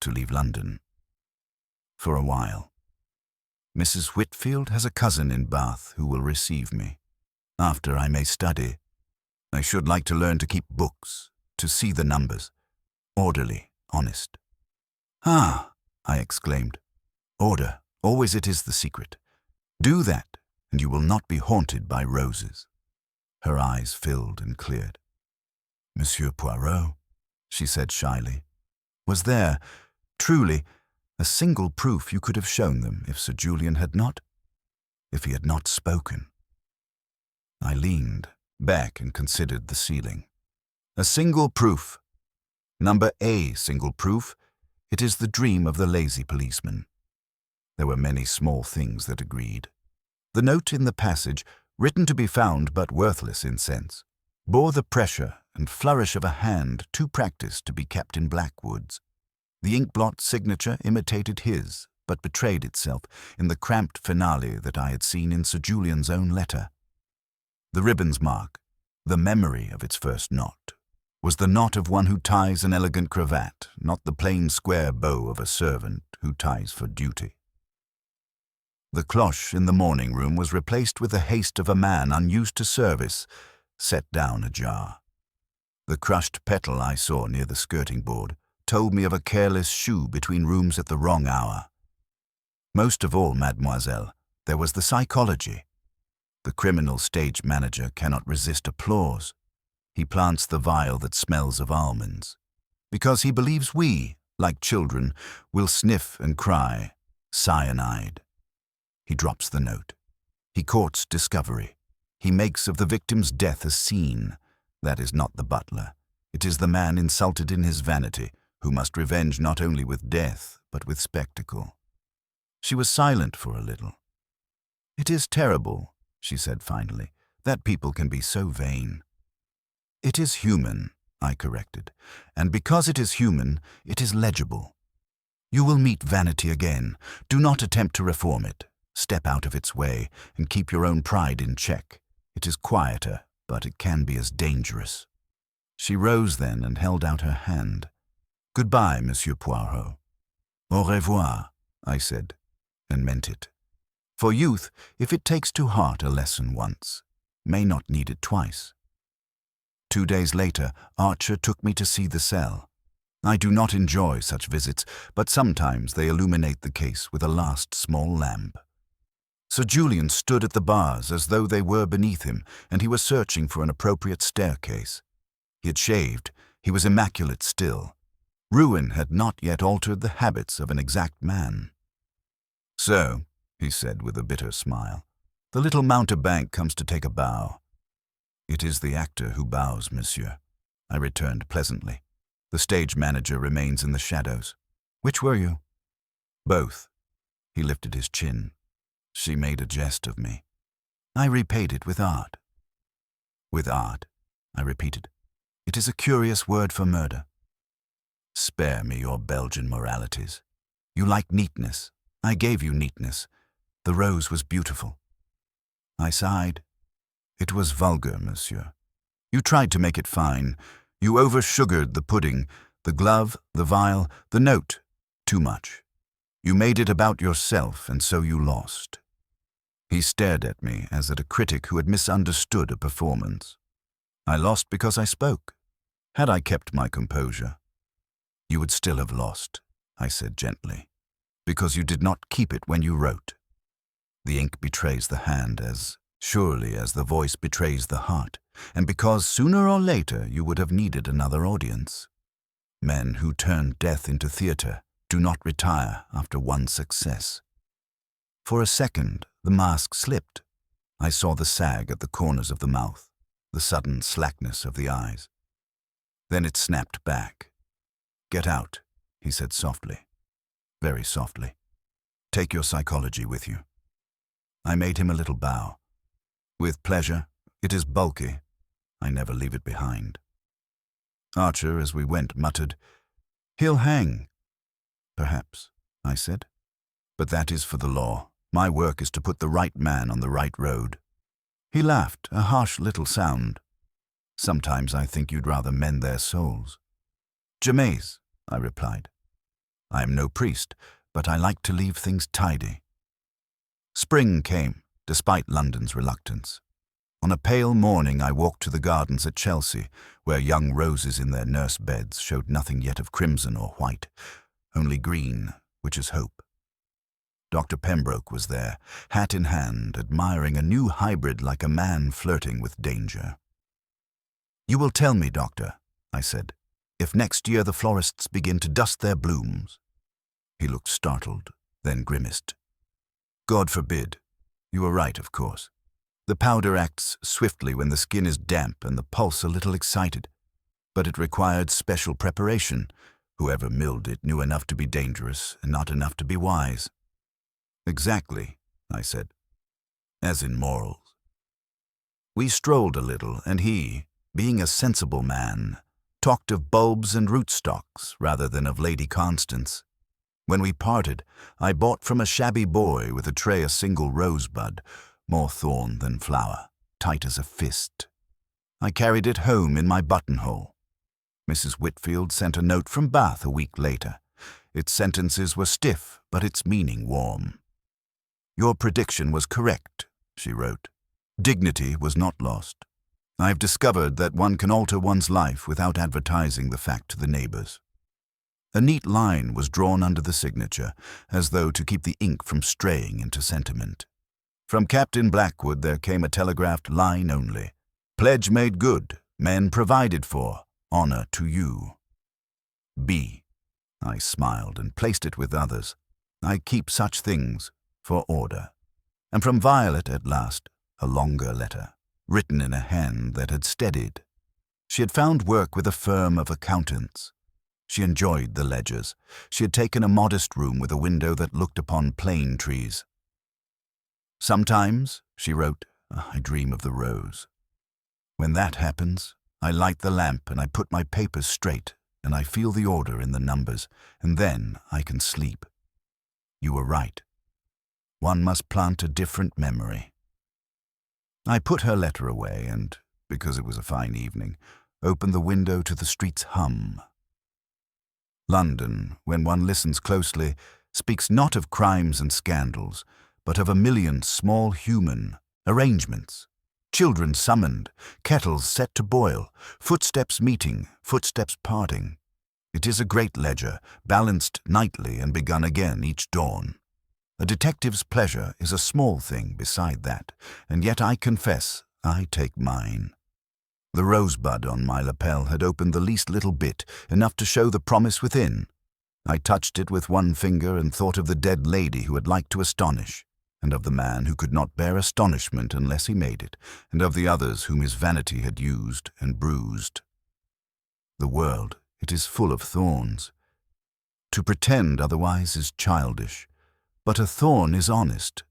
"To leave London. For a while. Mrs. Whitfield has a cousin in Bath who will receive me. After I may study. I should like to learn to keep books, to see the numbers. Orderly, honest." "Ah," I exclaimed. "Order, always it is the secret. Do that, and you will not be haunted by roses." Her eyes filled and cleared. "Monsieur Poirot," she said shyly, "was there, truly, a single proof you could have shown them if Sir Julian had not? If he had not spoken?" I leaned back and considered the ceiling. "A single proof. Number A single proof. It is the dream of the lazy policeman." There were many small things that agreed. The note in the passage, written to be found but worthless in sense, bore the pressure and flourish of a hand too practiced to be Captain Blackwood's. The inkblot signature imitated his, but betrayed itself in the cramped finale that I had seen in Sir Julian's own letter. The ribbon's mark, the memory of its first knot, was the knot of one who ties an elegant cravat, not the plain square bow of a servant who ties for duty. The cloche in the morning room was replaced with the haste of a man unused to service, set down ajar. The crushed petal I saw near the skirting board told me of a careless shoe between rooms at the wrong hour. Most of all, mademoiselle, there was the psychology. The criminal stage manager cannot resist applause. He plants the vial that smells of almonds, because he believes we, like children, will sniff and cry, cyanide. He drops the note. He courts discovery. He makes of the victim's death a scene. That is not the butler. It is the man insulted in his vanity, who must revenge not only with death, but with spectacle. She was silent for a little. "It is terrible," she said finally, "that people can be so vain." "It is human," I corrected, "and because it is human, it is legible. You will meet vanity again. Do not attempt to reform it. Step out of its way and keep your own pride in check. It is quieter, but it can be as dangerous." She rose then and held out her hand. "Goodbye, Monsieur Poirot." "Au revoir," I said, and meant it. For youth, if it takes to heart a lesson once, may not need it twice. 2 days later, Archer took me to see the cell. I do not enjoy such visits, but sometimes they illuminate the case with a last small lamp. Sir Julian stood at the bars as though they were beneath him, and he was searching for an appropriate staircase. He had shaved. He was immaculate still. Ruin had not yet altered the habits of an exact man. "So," he said with a bitter smile, "the little mountebank comes to take a bow." "It is the actor who bows, monsieur," I returned pleasantly. "The stage manager remains in the shadows." "Which were you?" "Both." He lifted his chin. "She made a jest of me. I repaid it with art." "With art," I repeated. "It is a curious word for murder." "Spare me your Belgian moralities. You like neatness. I gave you neatness. The rose was beautiful." I sighed. "It was vulgar, monsieur. You tried to make it fine. You over-sugared the pudding, the glove, the vial, the note. Too much. You made it about yourself, and so you lost." He stared at me as at a critic who had misunderstood a performance. "I lost because I spoke. Had I kept my composure, you would still have lost," I said gently, "because you did not keep it when you wrote. The ink betrays the hand as surely as the voice betrays the heart, and because sooner or later you would have needed another audience. Men who turn death into theatre do not retire after one success." For a second, the mask slipped. I saw the sag at the corners of the mouth, the sudden slackness of the eyes. Then it snapped back. "Get out," he said softly, very softly. "Take your psychology with you." I made him a little bow. "With pleasure. It is bulky. I never leave it behind." Archer, as we went, muttered, "He'll hang." "Perhaps," I said. "But that is for the law. My work is to put the right man on the right road." He laughed, a harsh little sound. "Sometimes I think you'd rather mend their souls." "Jamais," I replied. "I am no priest, but I like to leave things tidy." Spring came, despite London's reluctance. On a pale morning I walked to the gardens at Chelsea, where young roses in their nurse beds showed nothing yet of crimson or white, only green, which is hope. Dr. Pembroke was there, hat in hand, admiring a new hybrid like a man flirting with danger. "You will tell me, doctor," I said, "if next year the florists begin to dust their blooms." He looked startled, then grimaced. "God forbid. You are right, of course. The powder acts swiftly when the skin is damp and the pulse a little excited. But it required special preparation. Whoever milled it knew enough to be dangerous and not enough to be wise." "Exactly," I said, "as in morals." We strolled a little, and he, being a sensible man, talked of bulbs and rootstocks rather than of Lady Constance. When we parted, I bought from a shabby boy with a tray a single rosebud, more thorn than flower, tight as a fist. I carried it home in my buttonhole. Mrs. Whitfield sent a note from Bath a week later. Its sentences were stiff, but its meaning warm. "Your prediction was correct," she wrote. "Dignity was not lost. I've discovered that one can alter one's life without advertising the fact to the neighbors." A neat line was drawn under the signature, as though to keep the ink from straying into sentiment. From Captain Blackwood there came a telegraphed line only. "Pledge made good, men provided for, honor to you. B." I smiled and placed it with others. I keep such things for order. And from Violet at last, a longer letter, written in a hand that had steadied. She had found work with a firm of accountants. She enjoyed the ledgers. She had taken a modest room with a window that looked upon plane trees. "Sometimes," she wrote, "I dream of the rose. When that happens, I light the lamp and I put my papers straight, and I feel the order in the numbers, and then I can sleep. You were right. One must plant a different memory." I put her letter away and, because it was a fine evening, opened the window to the street's hum. London, when one listens closely, speaks not of crimes and scandals, but of a million small human arrangements. Children summoned, kettles set to boil, footsteps meeting, footsteps parting. It is a great ledger, balanced nightly and begun again each dawn. A detective's pleasure is a small thing beside that, and yet I confess I take mine. The rosebud on my lapel had opened the least little bit, enough to show the promise within. I touched it with one finger and thought of the dead lady who had liked to astonish, and of the man who could not bear astonishment unless he made it, and of the others whom his vanity had used and bruised. The world, it is full of thorns. To pretend otherwise is childish, but a thorn is honest.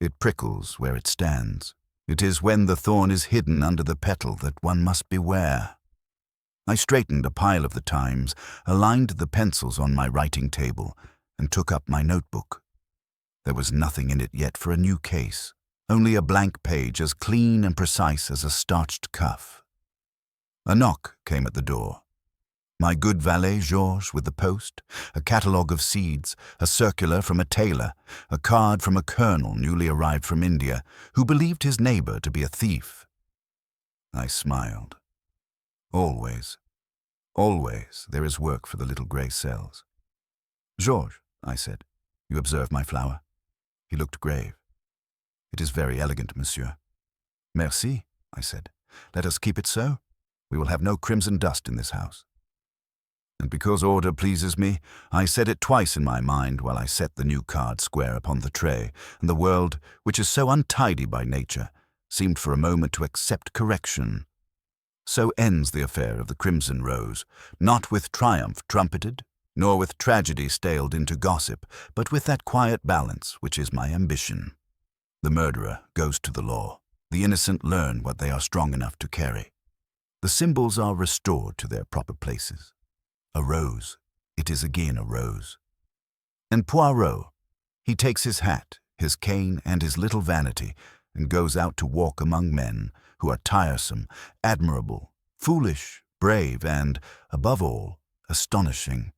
It prickles where it stands. It is when the thorn is hidden under the petal that one must beware. I straightened a pile of the Times, aligned the pencils on my writing table, and took up my notebook. There was nothing in it yet for a new case, only a blank page as clean and precise as a starched cuff. A knock came at the door. My good valet Georges with the post, a catalogue of seeds, a circular from a tailor, a card from a colonel newly arrived from India, who believed his neighbour to be a thief. I smiled. Always, always there is work for the little grey cells. "Georges," I said, "you observe my flower?" He looked grave. "It is very elegant, monsieur." "Merci," I said. "Let us keep it so. We will have no crimson dust in this house." And because order pleases me, I said it twice in my mind while I set the new card square upon the tray, and the world, which is so untidy by nature, seemed for a moment to accept correction. So ends the affair of the Crimson Rose, not with triumph trumpeted, nor with tragedy staled into gossip, but with that quiet balance which is my ambition. The murderer goes to the law. The innocent learn what they are strong enough to carry. The symbols are restored to their proper places. A rose, it is again a rose. And Poirot, he takes his hat, his cane, and his little vanity, and goes out to walk among men who are tiresome, admirable, foolish, brave, and, above all, astonishing.